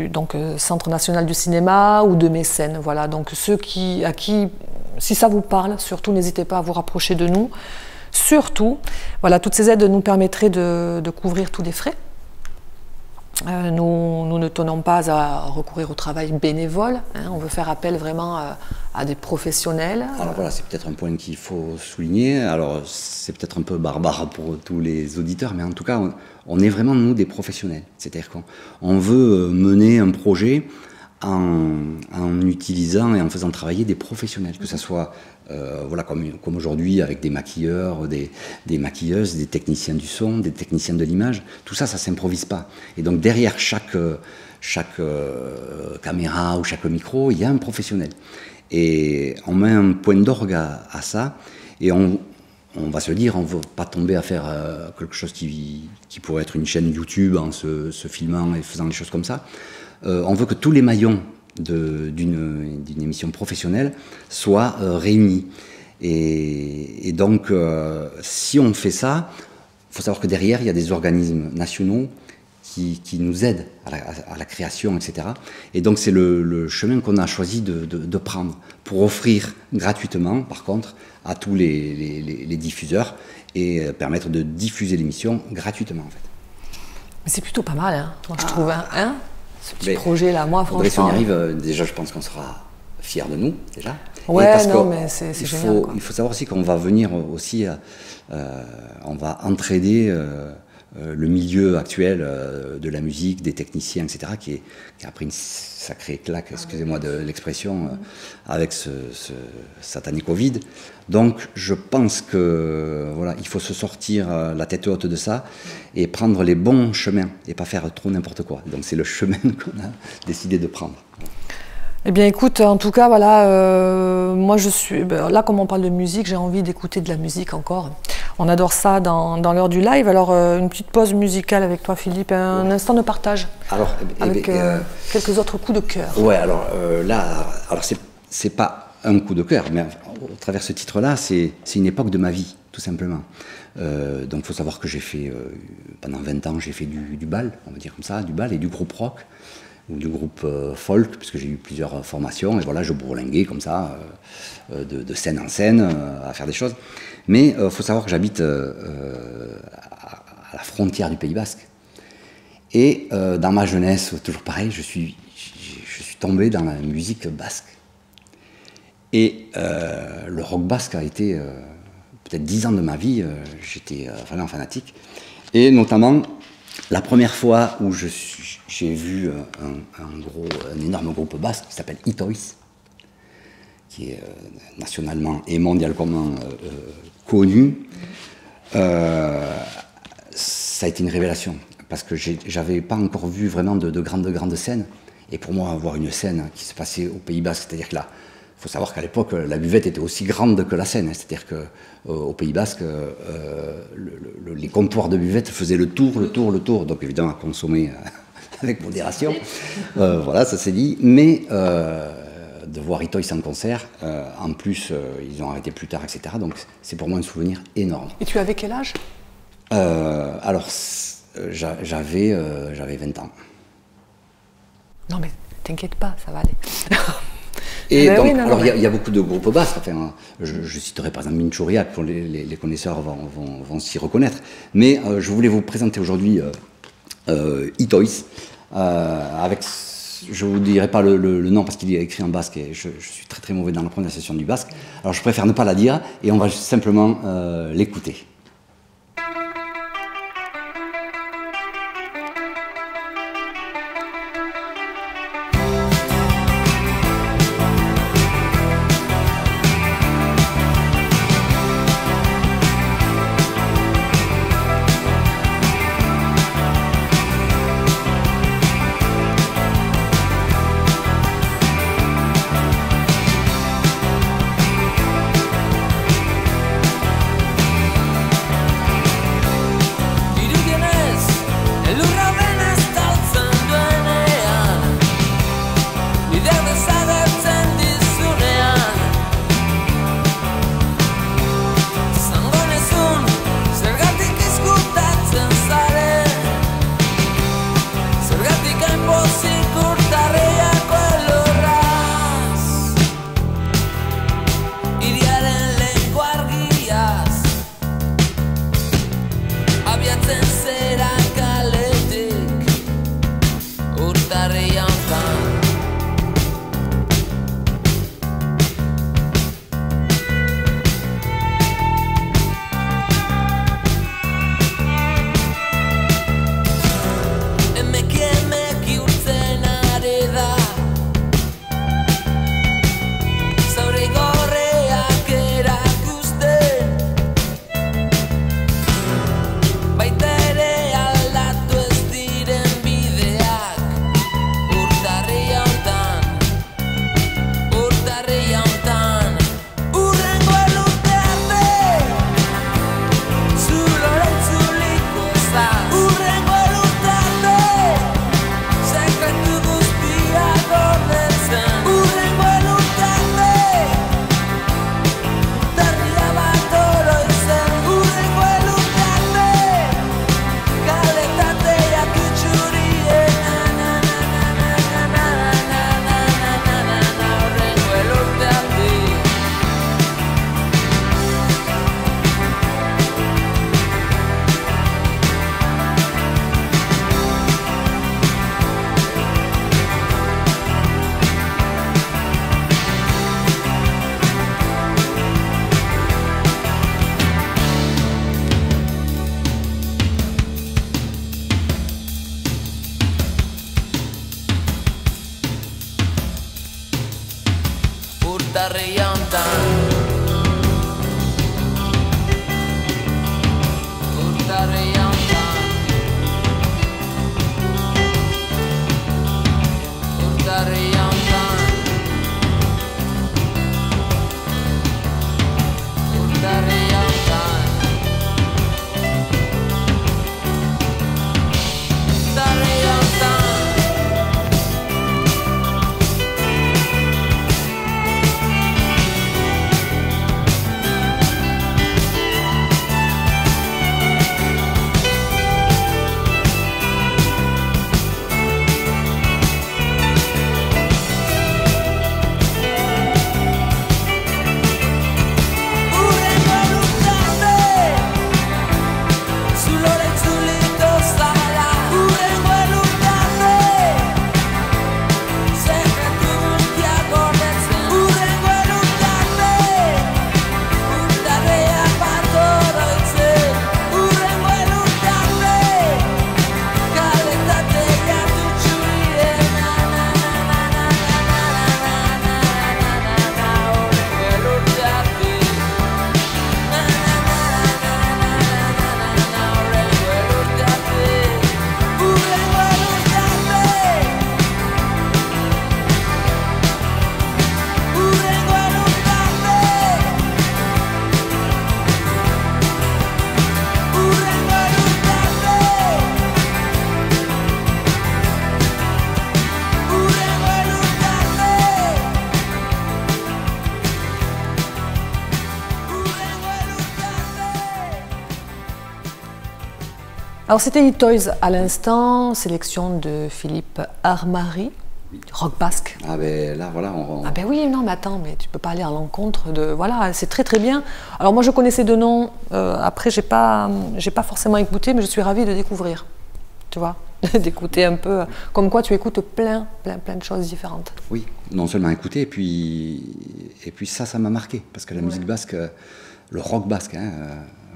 donc Centre National du Cinéma, ou de mécènes. Voilà, donc ceux à qui, si ça vous parle, surtout n'hésitez pas à vous rapprocher de nous. Surtout, voilà, toutes ces aides nous permettraient de couvrir tous les frais. Nous ne tenons pas à recourir au travail bénévole, hein, on veut faire appel vraiment à des professionnels. Alors voilà, c'est peut-être un point qu'il faut souligner. Alors c'est peut-être un peu barbare pour tous les auditeurs, mais en tout cas, on est vraiment, nous, des professionnels. C'est-à-dire qu'on veut mener un projet en utilisant et en faisant travailler des professionnels, que ce soit voilà, comme aujourd'hui avec des maquilleurs, des maquilleuses, des techniciens du son, des techniciens de l'image. Tout ça, ça ne s'improvise pas. Et donc derrière chaque caméra ou chaque micro, il y a un professionnel. Et on met un point d'orgue à ça, et on va se dire, on ne veut pas tomber à faire quelque chose qui pourrait être une chaîne YouTube en se filmant et faisant des choses comme ça. On veut que tous les maillons d'une émission professionnelle soient réunis. Et donc, si on fait ça, il faut savoir que derrière, il y a des organismes nationaux qui nous aident à la création, etc. Et donc, c'est le chemin qu'on a choisi de prendre pour offrir gratuitement, par contre, à tous les diffuseurs et permettre de diffuser l'émission gratuitement, en fait. Mais c'est plutôt pas mal, hein, moi, je trouve, hein, ce petit projet-là, moi, franchement... Si on y arrive, déjà, je pense qu'on sera fiers de nous, déjà. Ouais, non, mais c'est génial, quoi. Il faut savoir aussi qu'on va venir aussi... on va entraider le milieu actuel de la musique, des techniciens, etc., qui a pris une sacrée claque, excusez-moi de l'expression, avec ce satané Covid. Donc, je pense que voilà, il faut se sortir la tête haute de ça et prendre les bons chemins et pas faire trop n'importe quoi. Donc, c'est le chemin qu'on a décidé de prendre. Eh bien, écoute, en tout cas, voilà, moi je suis... là, comme on parle de musique, j'ai envie d'écouter de la musique encore. On adore ça dans l'heure du live. Alors, une petite pause musicale avec toi, Philippe, un instant de partage. Alors, avec quelques autres coups de cœur. Ouais, alors là, alors c'est pas un coup de cœur, mais au travers ce titre-là, c'est une époque de ma vie, tout simplement. Donc, il faut savoir que j'ai fait, pendant 20 ans, j'ai fait du bal, on va dire comme ça, du bal et du groupe rock, ou du groupe folk, puisque j'ai eu plusieurs formations, et voilà, je bourlinguais comme ça, de scène en scène, à faire des choses. Mais il faut savoir que j'habite à la frontière du Pays Basque. Et dans ma jeunesse, toujours pareil, je suis tombé dans la musique basque. Et le rock basque a été peut-être 10 ans de ma vie, j'étais vraiment fanatique. Et notamment, la première fois où j'ai vu un énorme groupe basque qui s'appelle Itois, qui est nationalement et mondialement connu, ça a été une révélation, parce que j'avais pas encore vu vraiment de grandes scènes. Et pour moi, avoir une scène qui se passait au Pays Basque, c'est-à-dire que là, il faut savoir qu'à l'époque, la buvette était aussi grande que la scène, c'est-à-dire qu'au Pays Basque, les comptoirs de buvette faisaient le tour, donc évidemment à consommer avec modération, voilà, ça c'est dit, mais de voir Itois en concert, en plus ils ont arrêté plus tard, etc., donc c'est pour moi un souvenir énorme. Et tu avais quel âge? Alors, j'avais 20 ans. Non mais t'inquiète pas, ça va aller. Et donc, oui, alors il y a beaucoup de groupes basques, enfin, je citerai par exemple Minchouriak, les connaisseurs vont s'y reconnaître, mais je voulais vous présenter aujourd'hui Itoiz, avec, je ne vous dirai pas le nom parce qu'il est écrit en basque et je suis très très mauvais dans la prononciation du basque, alors je préfère ne pas la dire et on va simplement l'écouter. Alors c'était Itoiz à l'instant, sélection de Philippe Armari, rock basque. Ah ben là voilà. Ah ben oui, non mais attends, mais tu peux pas aller à l'encontre de... Voilà, c'est très très bien. Alors moi je connaissais de nom, après j'ai pas forcément écouté, mais je suis ravie de découvrir, tu vois. d'écouter un peu, comme quoi tu écoutes plein de choses différentes. Oui, non seulement écouter, et puis ça m'a marqué, parce que la musique basque, le rock basque, hein,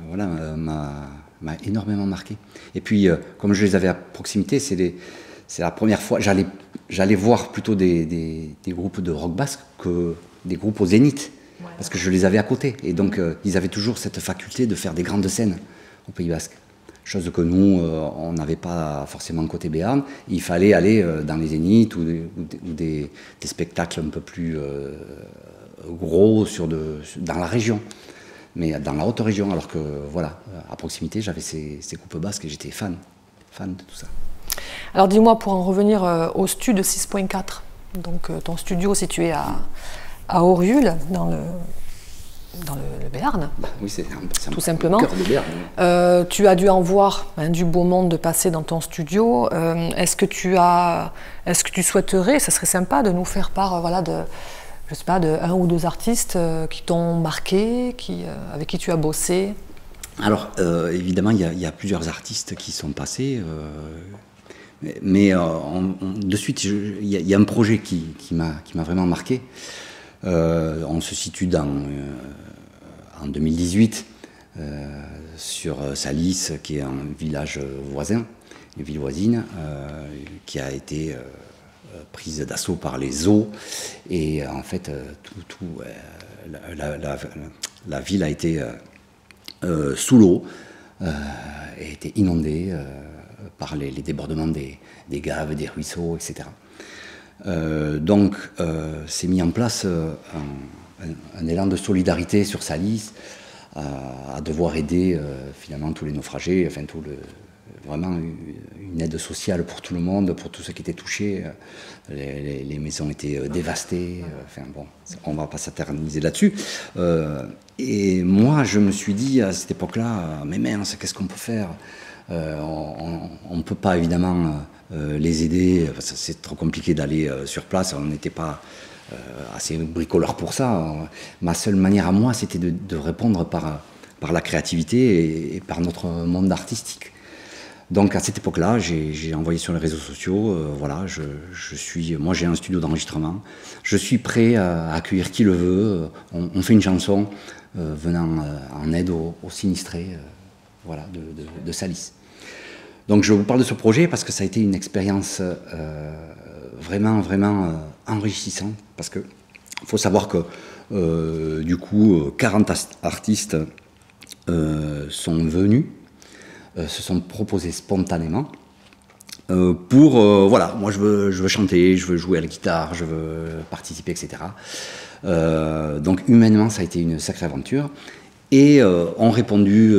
voilà, m'a énormément marqué. Et puis, comme je les avais à proximité, c'est la première fois, j'allais voir plutôt des groupes de rock basque que des groupes au Zénith, parce que je les avais à côté. Et donc, ils avaient toujours cette faculté de faire des grandes scènes au Pays basque. Chose que nous, on n'avait pas forcément côté Béarn. Il fallait aller dans les Zéniths ou des spectacles un peu plus gros dans la région, mais dans la haute région. Alors que, voilà, à proximité, j'avais ces groupes basques et j'étais fan de tout ça. Alors dis-moi, pour en revenir au Studio 6.4, donc ton studio situé à Oriul, dans le Béarn, oui, c'est tout simplement. Cœur de Béarn. Tu as dû en voir du beau monde de passer dans ton studio. Est-ce que tu souhaiterais, ça serait sympa de nous faire part, voilà, je sais pas, de un ou deux artistes qui t'ont marqué, avec qui tu as bossé? Alors, évidemment, il y a plusieurs artistes qui sont passés, mais de suite, il y a un projet qui m'a vraiment marqué. On se situe en 2018 sur Salis, qui est un village voisin, une ville voisine, qui a été prise d'assaut par les eaux. Et en fait, la ville a été sous l'eau, a été inondée par les débordements des gaves, des ruisseaux, etc. Donc, s'est mis en place un élan de solidarité sur Salis, à devoir aider finalement tous les naufragés, enfin vraiment une aide sociale pour tout le monde, pour tous ceux qui étaient touchés. Les maisons étaient dévastées, enfin bon, on ne va pas s'éterniser là-dessus. Et moi, je me suis dit à cette époque-là, mais mince, qu'est-ce qu'on peut faire? On ne peut pas évidemment les aider, parce que c'est trop compliqué d'aller sur place, on n'était pas assez bricoleur pour ça. Ma seule manière à moi, c'était de répondre par la créativité et par notre monde artistique. Donc à cette époque-là, j'ai envoyé sur les réseaux sociaux, voilà, moi j'ai un studio d'enregistrement, je suis prêt à accueillir qui le veut, on fait une chanson venant en aide aux sinistrés voilà, de Salis. Donc je vous parle de ce projet parce que ça a été une expérience vraiment enrichissante, parce que faut savoir que du coup 40 artistes sont venus, se sont proposés spontanément pour voilà, moi je veux chanter, je veux jouer à la guitare, je veux participer, etc. Donc humainement ça a été une sacrée aventure, et ont répondu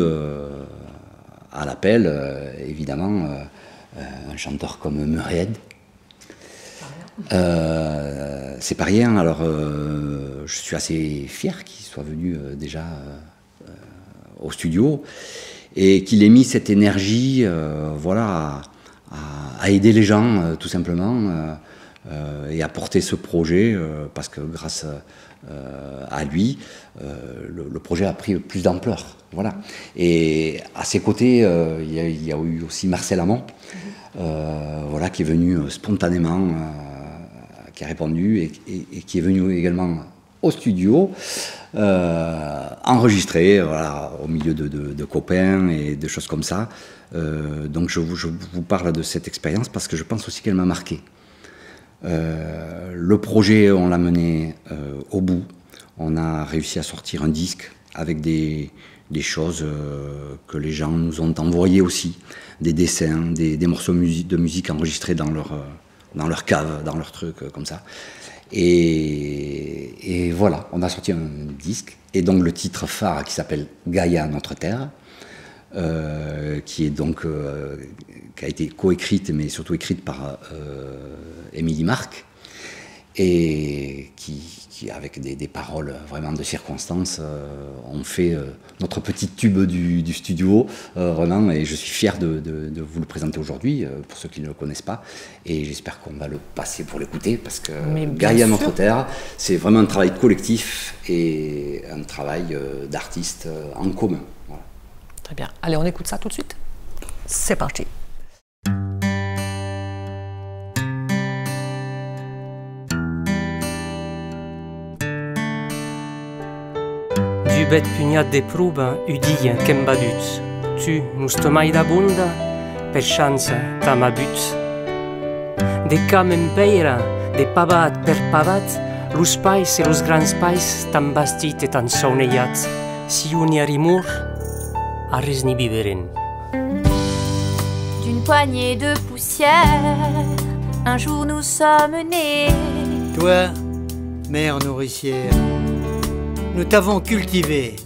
à l'appel, évidemment, un chanteur comme Muried. C'est pas rien, alors je suis assez fier qu'il soit venu déjà au studio et qu'il ait mis cette énergie voilà, à aider les gens tout simplement et à porter ce projet parce que grâce à lui, le projet a pris plus d'ampleur. Voilà. Et à ses côtés, il y a eu aussi Marcel Amont, voilà, qui est venu spontanément, qui a répondu et qui est venu également au studio, enregistré, voilà, au milieu de copains et de choses comme ça. Donc je vous parle de cette expérience parce que je pense aussi qu'elle m'a marqué. Le projet, on l'a mené au bout. On a réussi à sortir un disque avec des choses que les gens nous ont envoyées aussi, des dessins, des morceaux de musique enregistrés dans leur cave, dans leur truc, comme ça. Et voilà, on a sorti un disque, et donc le titre phare qui s'appelle Gaïa, notre terre, qui est donc qui a été coécrite, mais surtout écrite par Émilie Marc, et qui avec des paroles vraiment de circonstance, ont fait notre petit tube du studio, Renan, et je suis fier de vous le présenter aujourd'hui, pour ceux qui ne le connaissent pas, et j'espère qu'on va le passer pour l'écouter, parce que Gaïa, notre terre, c'est vraiment un travail collectif et un travail d'artistes en commun. Voilà. Très bien. Allez, on écoute ça tout de suite. C'est parti. bet pugnat de pruba udia qu'en badut. Tu, nus tomai d'abunda, per chanza tam abut. De cam en peira, de pavat per pavat, los pais e los grans pais tan bastit e tan sauneiat. Si un y a rimur, a res ni biberen. D'une poignée de poussière, un jour nous sommes nés. Toi, mère nourricière, nous t'avons cultivé.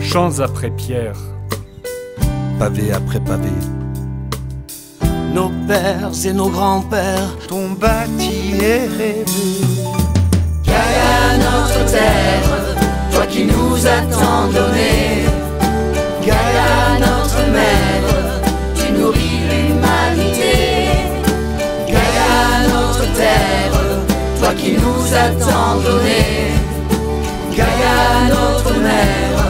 Champs après pierre, pavé après pavé. Nos pères et nos grands-pères T'ont bâti et rêvé. Gaïa, notre terre, toi qui nous as tant donné. Gaïa, notre mère, tu nourris l'humanité. Gaïa, notre terre, toi qui nous as tant donné. Gaïa, notre mère,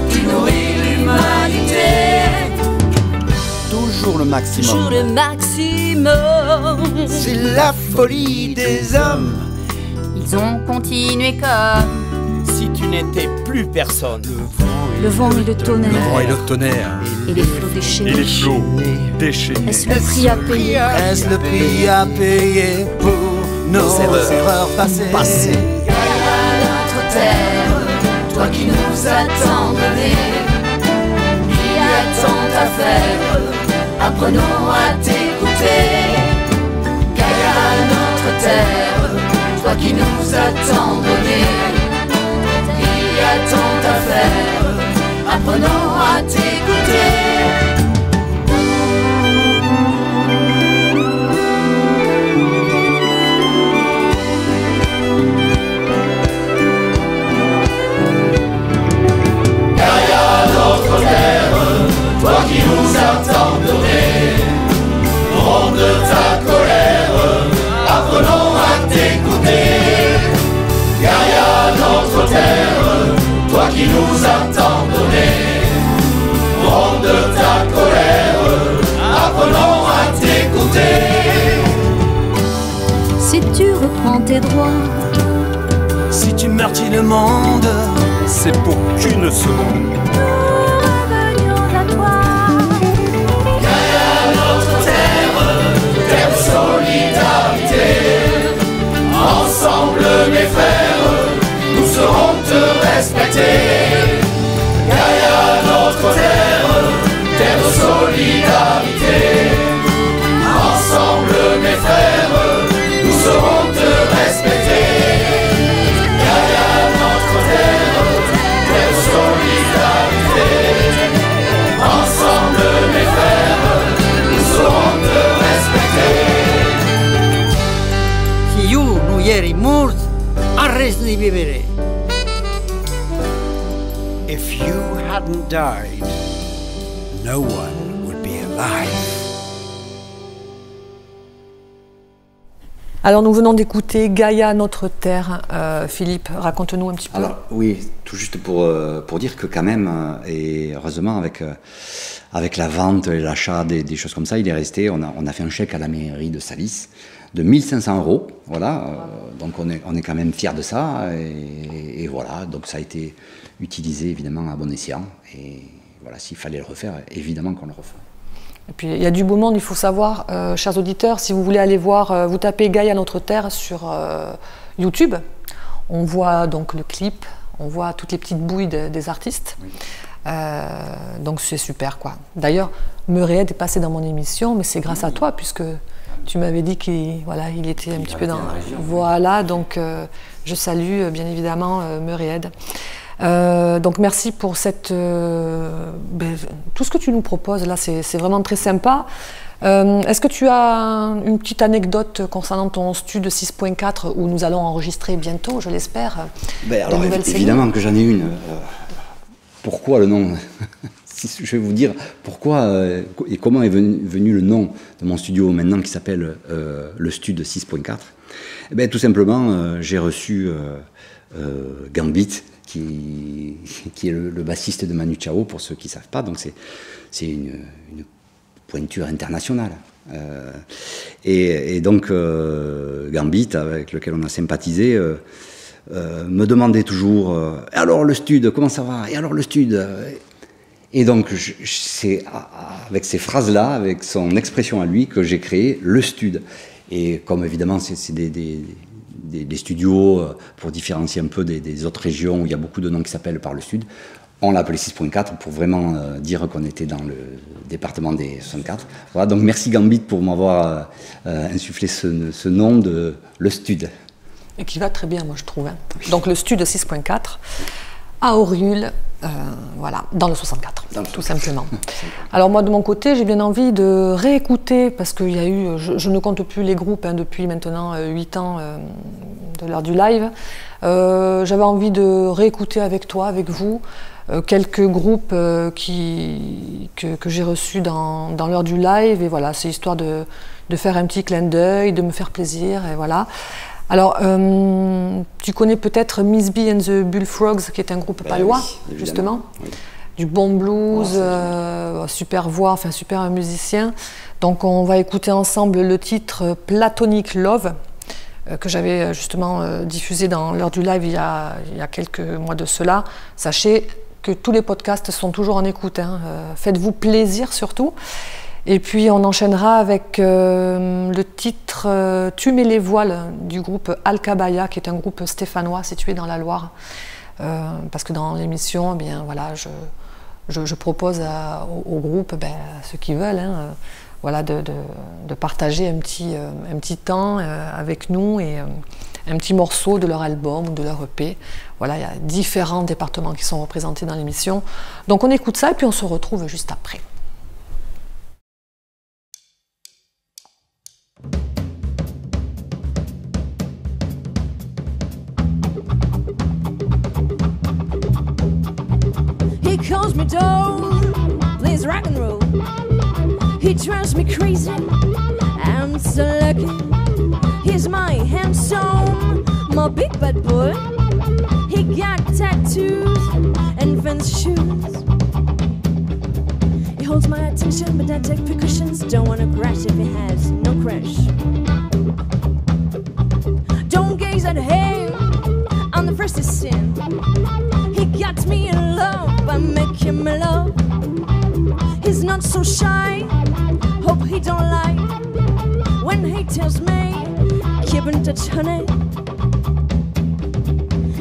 tu nourris l'humanité. Toujours le maximum. Toujours le maximum. C'est la folie des hommes. Ils ont continué comme Si tu n'étais plus personne. le vent et le tonnerre. Le vent et le tonnerre. Et les flots déchaînés. et les flots déchaînés. Est-ce le prix à payer? Est-ce le prix à payer pour nos erreurs passées? Gaïa, notre terre, toi qui nous as tant donné. Il y a tant à faire, apprenons à t'écouter. Gaïa, notre terre, toi qui nous as tant donné. Il y a tant à faire, apprenons à t'écouter. Toi qui nous as tant donné, nom de ta colère, apprenons à t'écouter. Gaïa, notre terre, toi qui nous as tant donné, nom de ta colère, apprenons à t'écouter. Si tu reprends tes droits, Si tu meurtris le monde, C'est pour qu'une seconde. solidarité. Ensemble mes frères, nous saurons te respecter. Gaïa, notre terre, terre de solidarité. Ensemble mes frères, nous saurons te respecter. Gaïa, notre terre, terre de solidarité. Ensemble mes frères, nous saurons te respecter. Si io non ieri mort, a res ni vivere. If you hadn't died, no one would be alive. Alors nous venons d'écouter Gaïa, notre terre. Philippe, raconte-nous un petit peu. Alors oui, tout juste pour dire que quand même, et heureusement avec la vente et l'achat des choses comme ça, il est resté, on a fait un chèque à la mairie de Salis de 1 500 €, voilà, donc on est quand même fiers de ça, et voilà, donc ça a été utilisé évidemment à bon escient, et voilà, s'il fallait le refaire, évidemment qu'on le refait. Et puis il y a du beau monde, il faut savoir, chers auditeurs, si vous voulez aller voir, vous tapez Gaïa, notre terre sur YouTube, on voit donc le clip, on voit toutes les petites bouilles des artistes, oui. Donc c'est super quoi. D'ailleurs, Meurède est passé dans mon émission, mais c'est grâce à toi, puisque tu m'avais dit qu'il il était un petit peu dans la région. Voilà, donc je salue bien évidemment Meurède. Donc merci pour tout ce que tu nous proposes là, c'est vraiment très sympa. Est-ce que tu as une petite anecdote concernant ton studio 6.4 où nous allons enregistrer bientôt, je l'espère? Alors évidemment que j'en ai une. Pourquoi le nom? Je vais vous dire pourquoi et comment est venu le nom de mon studio maintenant qui s'appelle le Studio 6.4. Eh bien, tout simplement, j'ai reçu Gambit, qui est le bassiste de Manu Chao, pour ceux qui ne savent pas. Donc c'est une pointure internationale. Et donc Gambit, avec lequel on a sympathisé, me demandait toujours « Alors le stud, comment ça va ? Et alors le stud ?» Et donc, c'est avec ces phrases-là, avec son expression à lui, que j'ai créé le stud. Et comme évidemment, c'est des studios pour différencier un peu des autres régions où il y a beaucoup de noms qui s'appellent par le sud, on l'a appelé 6.4 pour vraiment dire qu'on était dans le département des 64. Voilà, donc merci Gambit pour m'avoir insufflé ce nom de le stud. Et qui va très bien, moi je trouve. Hein. Donc le stud 6.4 à Auriul, voilà, dans le 64, tout simplement. Alors moi de mon côté, j'ai bien envie de réécouter, parce qu'il y a eu, je ne compte plus les groupes hein, depuis maintenant 8 ans de l'heure du live. J'avais envie de réécouter avec toi, avec vous, quelques groupes que j'ai reçus dans l'heure du live. Et voilà, c'est histoire de faire un petit clin d'œil, de me faire plaisir, et voilà. Alors, tu connais peut-être Miss B and the Bullfrogs, qui est un groupe palois, oui, justement. Oui. Du bon blues, super voix, enfin super musicien. Donc on va écouter ensemble le titre Platonic Love, que j'avais justement diffusé dans l'heure du live il y a quelques mois de cela. Sachez que tous les podcasts sont toujours en écoute, hein. Faites-vous plaisir surtout. Et puis on enchaînera avec le titre « Tu mets les voiles » du groupe Alcabaya, qui est un groupe stéphanois situé dans la Loire. Parce que dans l'émission, eh bien, voilà, je propose au groupe, ceux qui veulent, hein, voilà, de partager un petit temps avec nous et un petit morceau de leur album ou de leur EP. Voilà, il y a différents départements qui sont représentés dans l'émission. Donc on écoute ça et puis on se retrouve juste après. He calls me down, plays rock and roll. He drives me crazy, I'm so lucky. He's my handsome, my big bad boy. He got tattoos and fancy shoes. He holds my attention, but I take precautions. Don't wanna crash if he has no crash. Don't gaze at him on the first sin. He got me in love, I make him love. He's not so shy, hope he don't lie when he tells me, keep in touch, honey.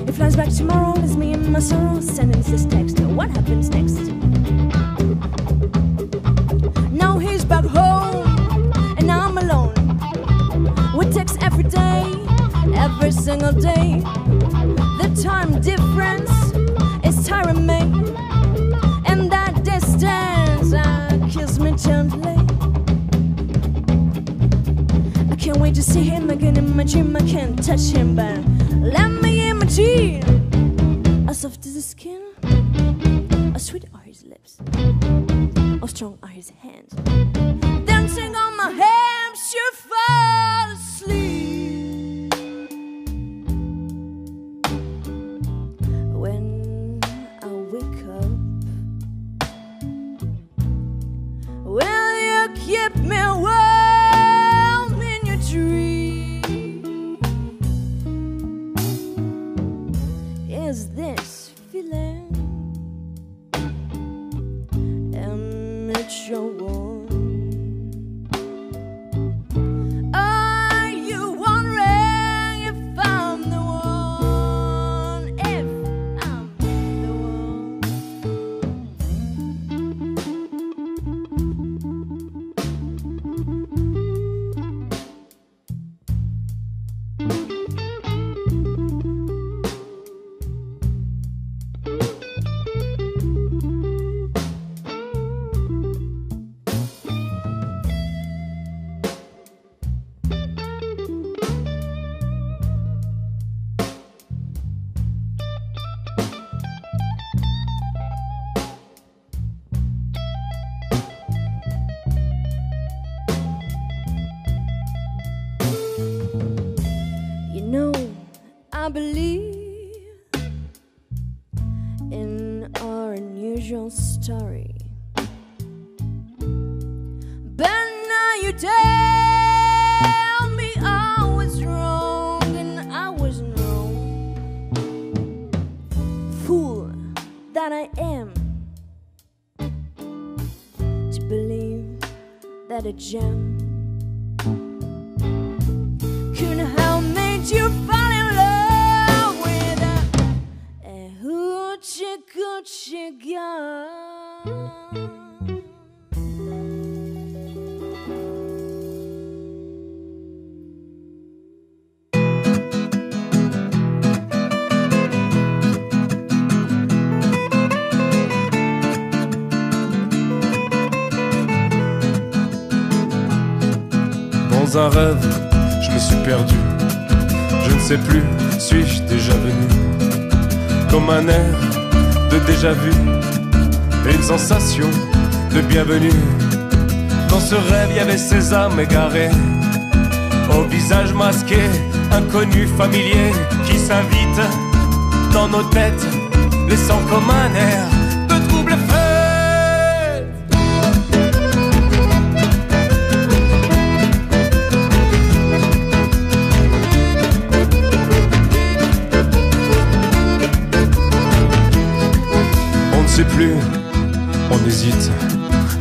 He flies back tomorrow, leaves me in my sorrow, sending this text, what happens next? Now he's back home, and I'm alone. We text every day, every single day. The time difference is tiring me, and that distance kills me gently. I can't wait to see him again in my dream. I can't touch him, but let me imagine. How soft is his skin? How sweet are his lips? How strong are his hands? Dancing on my hips, you fall asleep. When I wake up, will you keep me warm in your dream? Is this feeling immature one? Are you wondering if I'm the one? If I'm the one? You know, I believe in our unusual story. But now you tell me I was wrong and I wasn't wrong. the gem. Couldn't help made you fall in love with a hoochie coochie girl. Dans un rêve, je me suis perdu. Je ne sais plus, suis-je déjà venu? Comme un air de déjà-vu et une sensation de bienvenue. Dans ce rêve, il y avait ces âmes égarées, au visage masqué, inconnu, familier, qui s'invitent dans nos têtes, laissant comme un air de trouble fête. Plus, on hésite,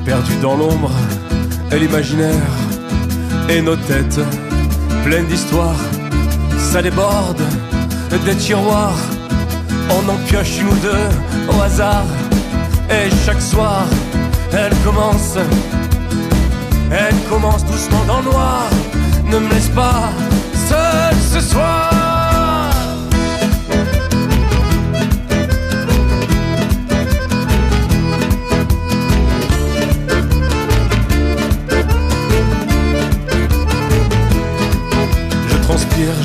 perdu dans l'ombre et l'imaginaire, et nos têtes pleines d'histoires, ça déborde des tiroirs. On en pioche une ou deux au hasard, et chaque soir elle commence doucement dans le noir. Ne me laisse pas seul ce soir.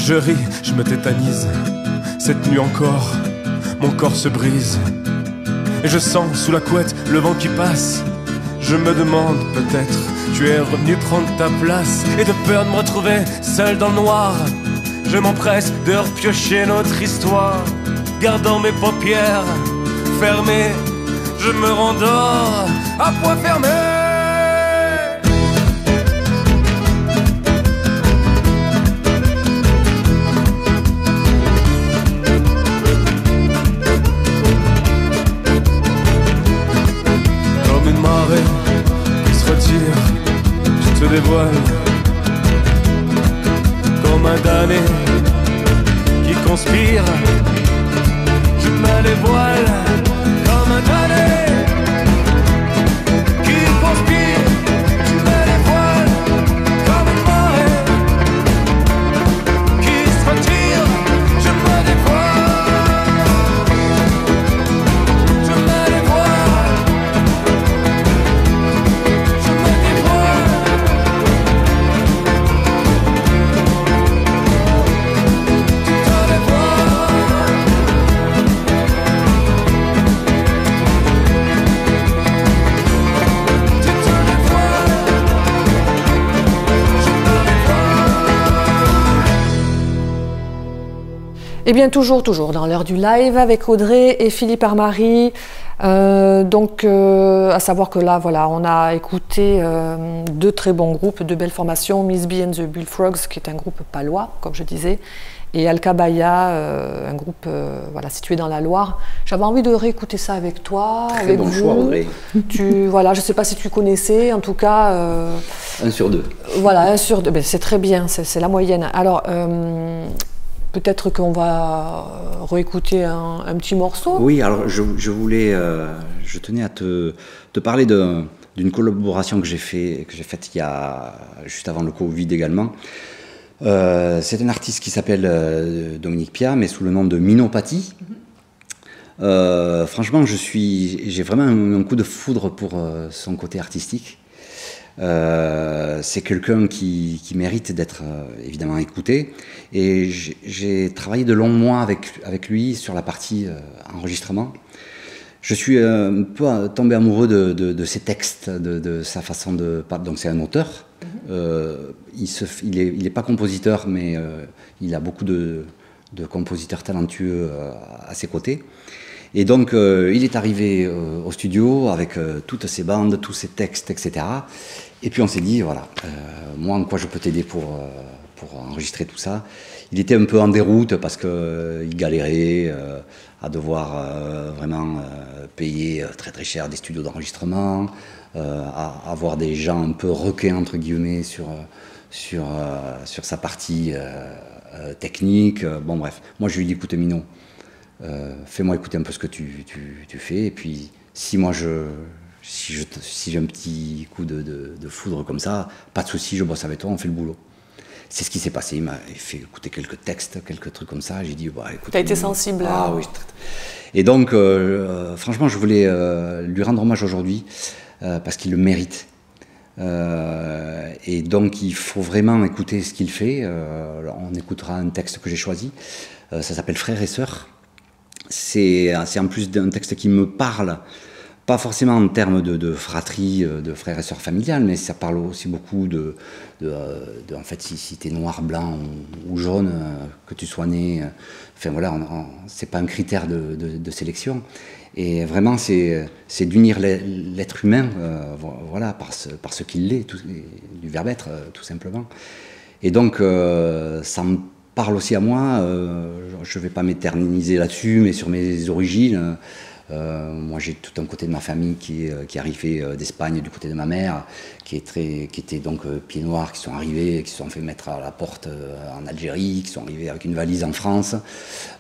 Je ris, je me tétanise. Cette nuit encore, mon corps se brise. Et je sens sous la couette le vent qui passe. Je me demande peut-être, tu es revenu prendre ta place. Et de peur de me retrouver seul dans le noir, je m'empresse de repiocher notre histoire. Gardant mes paupières fermées, je me rendors à poing fermé. Dévoile comme un damné qui conspire. Je me dévoile comme un damné qui conspire. Je me dévoile comme une marée qui se retire. Je me dévoile, je me dévoile, je me dévoile. Et bien toujours dans l'heure du live avec Audrey et Philippe Armary. À savoir que là, voilà, on a écouté deux très bons groupes, deux belles formations, Miss B and the Bullfrogs, qui est un groupe palois, comme je disais, et Alcabaya, un groupe voilà, situé dans la Loire. J'avais envie de réécouter ça avec toi, très avec bon vous. Choix, Audrey. Voilà, je ne sais pas si tu connaissais, en tout cas... 1 sur 2. Voilà, 1 sur 2, ben, c'est très bien, c'est la moyenne. Alors... peut-être qu'on va réécouter un petit morceau. Oui, alors je tenais à te parler d'une collaboration que j'ai faite juste avant le Covid également. C'est un artiste qui s'appelle Dominique Pia, mais sous le nom de Minopathie. Franchement, j'ai vraiment un coup de foudre pour son côté artistique. C'est quelqu'un qui mérite d'être évidemment écouté, et j'ai travaillé de longs mois avec lui sur la partie enregistrement. Je suis un peu tombé amoureux de ses textes, de sa façon de parler. Donc c'est un auteur, il est pas compositeur, mais il a beaucoup de compositeurs talentueux à ses côtés. Et donc, il est arrivé au studio avec toutes ses bandes, tous ses textes, etc. Et puis on s'est dit, voilà, moi, en quoi je peux t'aider pour enregistrer tout ça. Il était un peu en déroute parce qu'il galérait à devoir vraiment payer très très cher des studios d'enregistrement, avoir des gens un peu requins entre guillemets sur sa partie technique. Bon bref, moi je lui dis écoute Minot, fais-moi écouter un peu ce que tu fais, et puis si j'ai un petit coup de foudre comme ça, pas de souci, je bosse avec toi, on fait le boulot. C'est ce qui s'est passé, il m'a fait écouter quelques textes, quelques trucs comme ça, j'ai dit bah écoute. T'as été sensible. Ah oui. Et donc franchement je voulais lui rendre hommage aujourd'hui parce qu'il le mérite. Et donc il faut vraiment écouter ce qu'il fait. On écoutera un texte que j'ai choisi, ça s'appelle Frères et Sœurs. C'est en plus d'un texte qui me parle, pas forcément en termes de fratrie, de frères et sœurs familiales, mais ça parle aussi beaucoup en fait, si tu es noir, blanc ou jaune, que tu sois né, enfin voilà, c'est pas un critère de sélection. Et vraiment, c'est d'unir l'être humain, voilà, par ce qu'il est, du verbe être, tout simplement. Et donc, ça me parle aussi à moi. Je ne vais pas m'éterniser là-dessus, mais sur mes origines. Moi, j'ai tout un côté de ma famille qui est arrivé d'Espagne, du côté de ma mère, qui était donc pieds noirs, qui sont arrivés, qui se sont fait mettre à la porte en Algérie, qui sont arrivés avec une valise en France.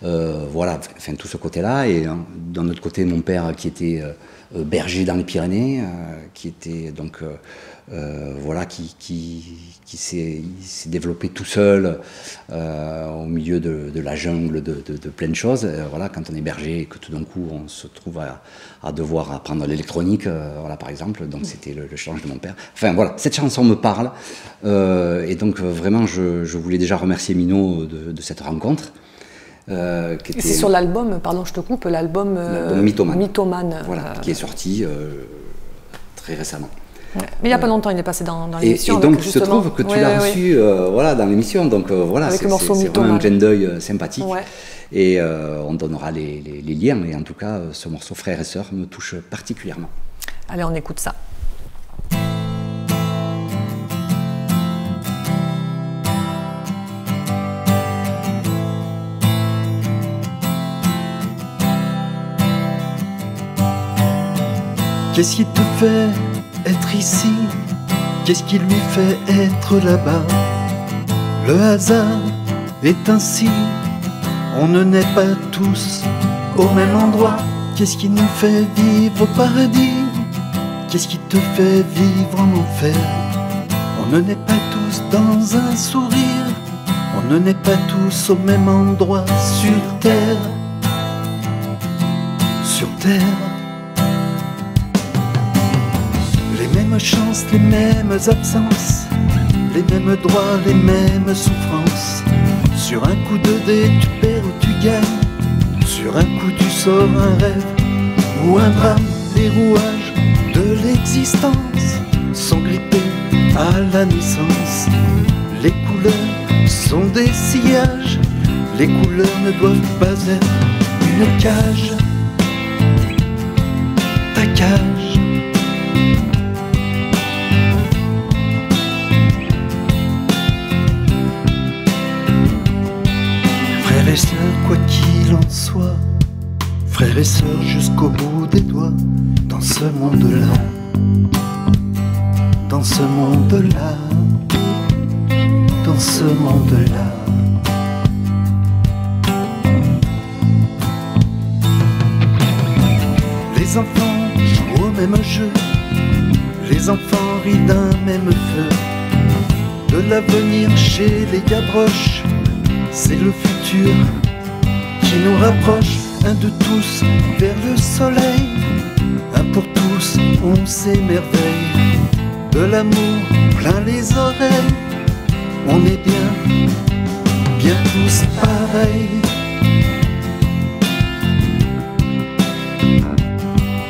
Voilà, enfin tout ce côté-là. Et d'un autre côté, mon père qui était berger dans les Pyrénées, qui était donc voilà, qui s'est développé tout seul au milieu de la jungle de plein de choses. Voilà, quand on est berger et que tout d'un coup on se trouve à devoir apprendre l'électronique, voilà, par exemple, donc c'était le challenge de mon père. Enfin voilà, cette chanson me parle, et donc vraiment je voulais déjà remercier Minot de cette rencontre. C'est sur l'album, pardon je te coupe, l'album Mythomane, voilà, qui est sorti très récemment. Ouais. Mais il n'y a pas longtemps, il est passé dans l'émission. Et donc, il se trouve que tu l'as reçu voilà, dans l'émission. Donc, voilà, c'est vraiment un clin d'œil sympathique. Ouais. Et on donnera les liens. Et en tout cas, ce morceau Frères et Sœurs me touche particulièrement. Allez, on écoute ça. Qu'est-ce qui te fait être ici? Qu'est-ce qui lui fait être là-bas? Le hasard est ainsi, on ne naît pas tous au même endroit. Qu'est-ce qui nous fait vivre au paradis? Qu'est-ce qui te fait vivre en enfer? On ne naît pas tous dans un sourire, on ne naît pas tous au même endroit sur terre. Sur terre. Les mêmes chances, les mêmes absences, les mêmes droits, les mêmes souffrances. Sur un coup de dé, tu perds ou tu gagnes. Sur un coup, tu sors un rêve ou un drame. Les rouages de l'existence sont grippés à la naissance. Les couleurs sont des sillages. Les couleurs ne doivent pas être une cage. Ta cage. Frères et sœurs, quoi qu'il en soit, frères et sœurs jusqu'au bout des doigts, dans ce monde-là, dans ce monde-là, dans ce monde-là. Les enfants jouent au même jeu, les enfants rient d'un même feu. De l'avenir chez les Gavroches, c'est le futur qui nous rapproche. Un de tous vers le soleil, un pour tous, on s'émerveille. De l'amour plein les oreilles, on est bien tous pareils.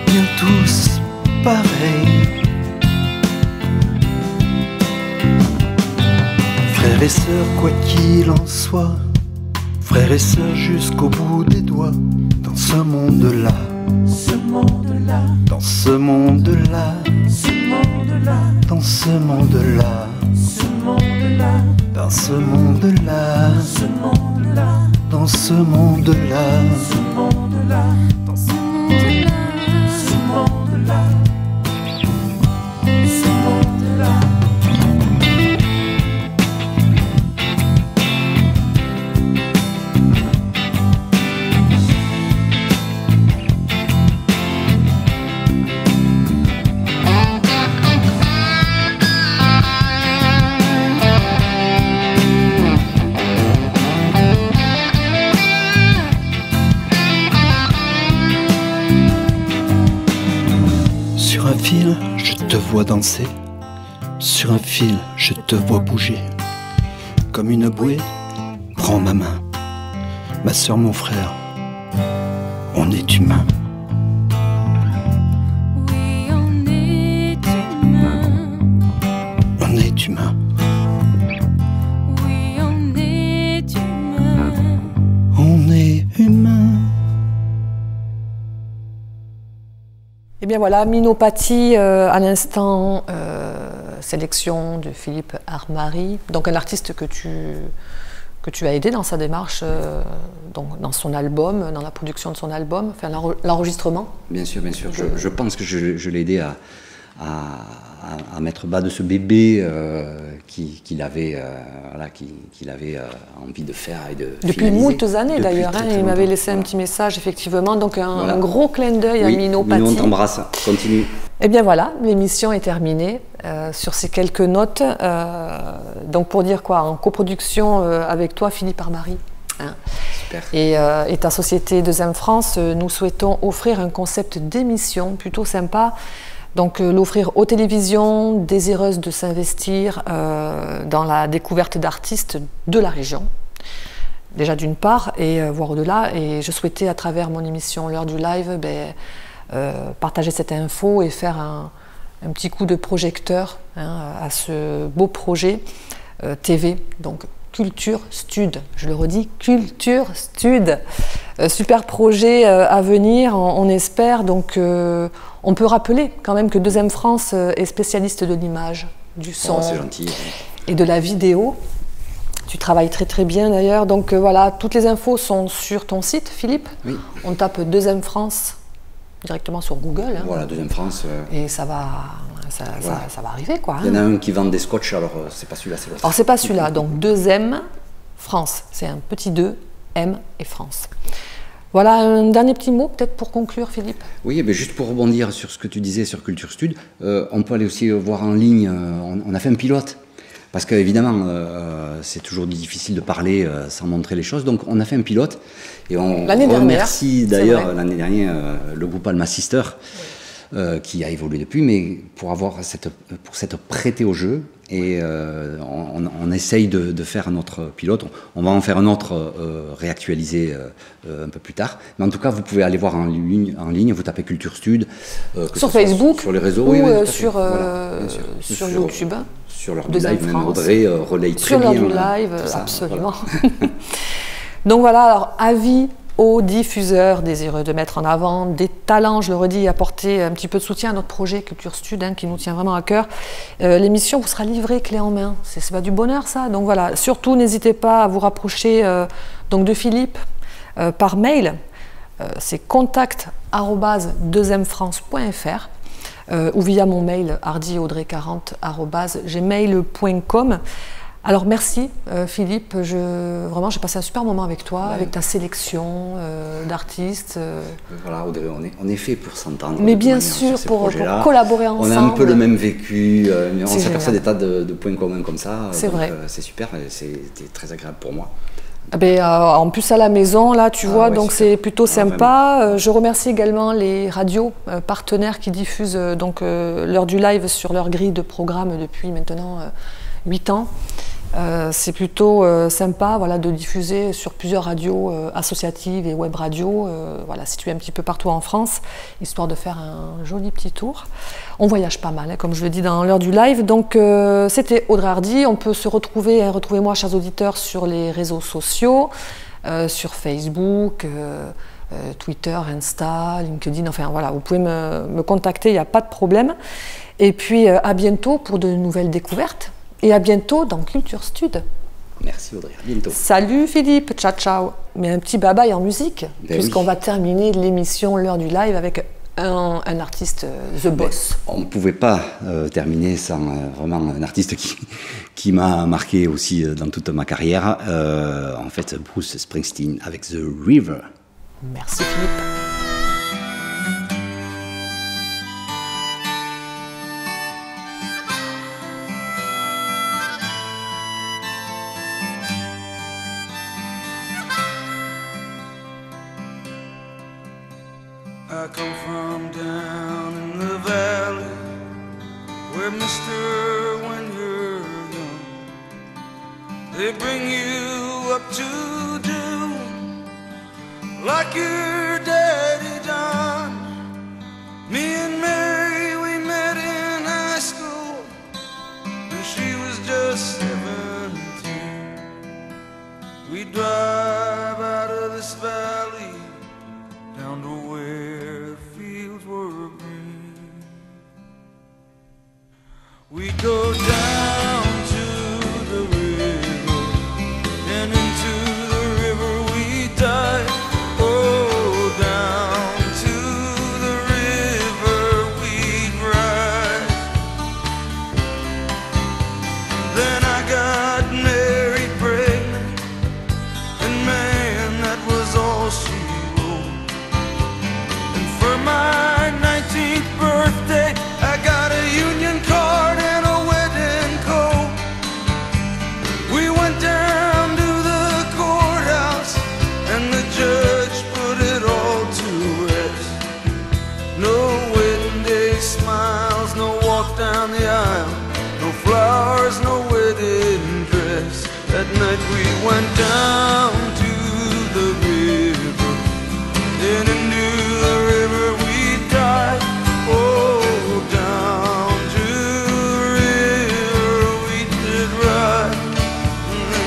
Bien tous pareils. Frères et sœurs, quoi qu'il en soit, frères et sœurs jusqu'au bout des doigts, dans ce monde-là, ce monde-là, dans ce monde-là, ce monde-là, dans ce monde-là, ce monde-là, dans ce monde-là, ce monde-là, dans ce monde-là, ce monde-là, dans ce monde-là, ce monde-là. fil, je te vois danser. Sur un fil, je te vois bouger. Comme une bouée, prends ma main. Ma soeur, mon frère, on est humain. Oui, on est humain. On est humain. Oui, on est humain. On est humain. Eh bien voilà, Minopathie, à l'instant, sélection de Philippe Armary, donc un artiste que tu as aidé dans sa démarche, donc dans son album, dans la production de son album, enfin l'enregistrement. Bien sûr, bien sûr. Je pense que je l'ai aidé à mettre bas de ce bébé qu'il avait, voilà, qu'il avait envie de faire et de Depuis moult années d'ailleurs, hein, il m'avait laissé un petit message effectivement, donc un gros clin d'œil à Minopathie. Mino, on t'embrasse, continue. Eh bien voilà, l'émission est terminée sur ces quelques notes. Donc pour dire quoi, en coproduction avec toi, Philippe Armary. Hein. Super. Et ta société Deuxième France, nous souhaitons offrir un concept d'émission plutôt sympa. Donc l'offrir aux télévisions désireuses de s'investir dans la découverte d'artistes de la région. Déjà d'une part, et voire au-delà. Et je souhaitais à travers mon émission L'heure du live, partager cette info et faire un petit coup de projecteur à ce beau projet TV. Donc Culture Stud, je le redis, Culture Stud. Super projet à venir, on espère. Donc on peut rappeler quand même que Deuxième France est spécialiste de l'image, du son et de la vidéo. Tu travailles très très bien d'ailleurs. Donc voilà, toutes les infos sont sur ton site, Philippe. Oui. On tape Deuxième France directement sur Google. Hein. Voilà, Deuxième France. Et ça va arriver quoi. Il y en a un qui vend des scotch, alors c'est pas celui-là, c'est l'autre. Alors c'est pas celui-là, donc Deuxième France. C'est un petit 2, M et France. Voilà, un dernier petit mot peut-être pour conclure, Philippe. Oui, mais juste pour rebondir sur ce que tu disais sur Culture Stud, on peut aller aussi voir en ligne, on a fait un pilote, parce qu'évidemment, c'est toujours difficile de parler sans montrer les choses, donc on a fait un pilote, et on remercie d'ailleurs l'année dernière le groupe Alma Sister, qui a évolué depuis, mais pour s'être prêté au jeu, et on essaye de faire un autre pilote. On va en faire un autre réactualisé un peu plus tard. Mais en tout cas, vous pouvez aller voir en ligne, vous tapez Culture Stud. Sur Facebook, sur les réseaux, ou sur YouTube. Sur leur du live, même Audrey relaye très bien. Sur leur du live, absolument. Voilà. Donc voilà, alors avis aux diffuseurs désireux de mettre en avant des talents, je le redis, apporter un petit peu de soutien à notre projet Culture Stud, qui nous tient vraiment à cœur. L'émission vous sera livrée clé en main, c'est pas du bonheur ça. Donc voilà, surtout n'hésitez pas à vous rapprocher donc de Philippe par mail, c'est contact@deuxièmefrance.fr ou via mon mail hardyaudrey40@gmail.com. Alors merci Philippe, vraiment j'ai passé un super moment avec toi, avec ta sélection d'artistes. Voilà Audrey, on est fait pour s'entendre. Mais bien sûr, pour collaborer ensemble. On a un peu le même vécu, on s'aperçoit des tas de points communs comme ça. C'est vrai. C'est super, c'était très agréable pour moi. En plus à la maison, là tu vois, donc c'est plutôt sympa. Je remercie également les radios partenaires qui diffusent donc l'heure du live sur leur grille de programme depuis maintenant 8 ans. C'est plutôt sympa de diffuser sur plusieurs radios associatives et web radios, situées un petit peu partout en France, histoire de faire un joli petit tour. On voyage pas mal, comme je le dis dans l'heure du live. Donc c'était Audrey Hardy. On peut se retrouver, retrouvez-moi, chers auditeurs, sur les réseaux sociaux, sur Facebook, Twitter, Insta, LinkedIn, enfin voilà, vous pouvez me contacter, il n'y a pas de problème. Et puis à bientôt pour de nouvelles découvertes. Et à bientôt dans Culture Stud. Merci Audrey, à bientôt. Salut Philippe, ciao ciao. Mais un petit bye-bye en musique, puisqu'on va terminer l'émission L'heure du live avec un artiste The Boss. On ne pouvait pas terminer sans vraiment un artiste qui m'a marqué aussi dans toute ma carrière. En fait, Bruce Springsteen avec The River. Merci Philippe. I come from down in the valley, where mister, when you're young, they bring you up to do like your daddy done. Me and Mary, we met in high school, and she was just 17. We drive out of this valley down to where the fields were green. We go down to the river, and into the river we dive. Oh, down to the river we ride. Then I got married pregnant, and man, that was all she wrote. And for my 19th birthday, I got a union card and a wedding coat. We went down to the courthouse, and the judge put it all to rest. No wedding day smiles, no walk down the aisle, no flowers, no wedding dress. That night we went down to the river, then into the river we dive. Oh, down to the river we did ride.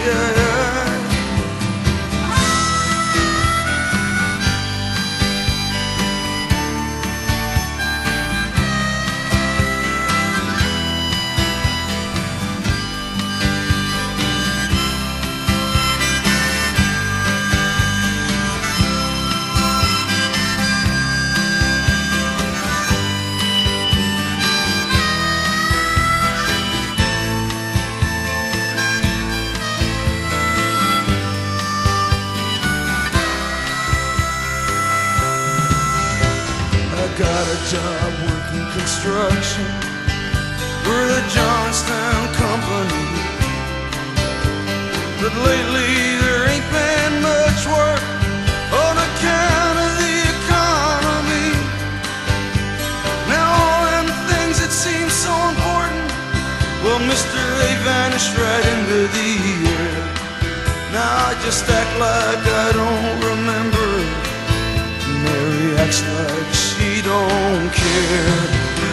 Yeah, yeah. Got a job working construction for the Johnstown Company, but lately there ain't been much work on account of the economy. Now all them things that seem so important, well, mister, they vanished right into the air. Now I just act like I don't remember. Mary acts like she don't care,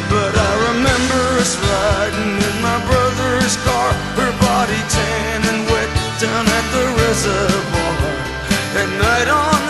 but I remember us riding in my brother's car, her body tan and wet down at the reservoir. At night on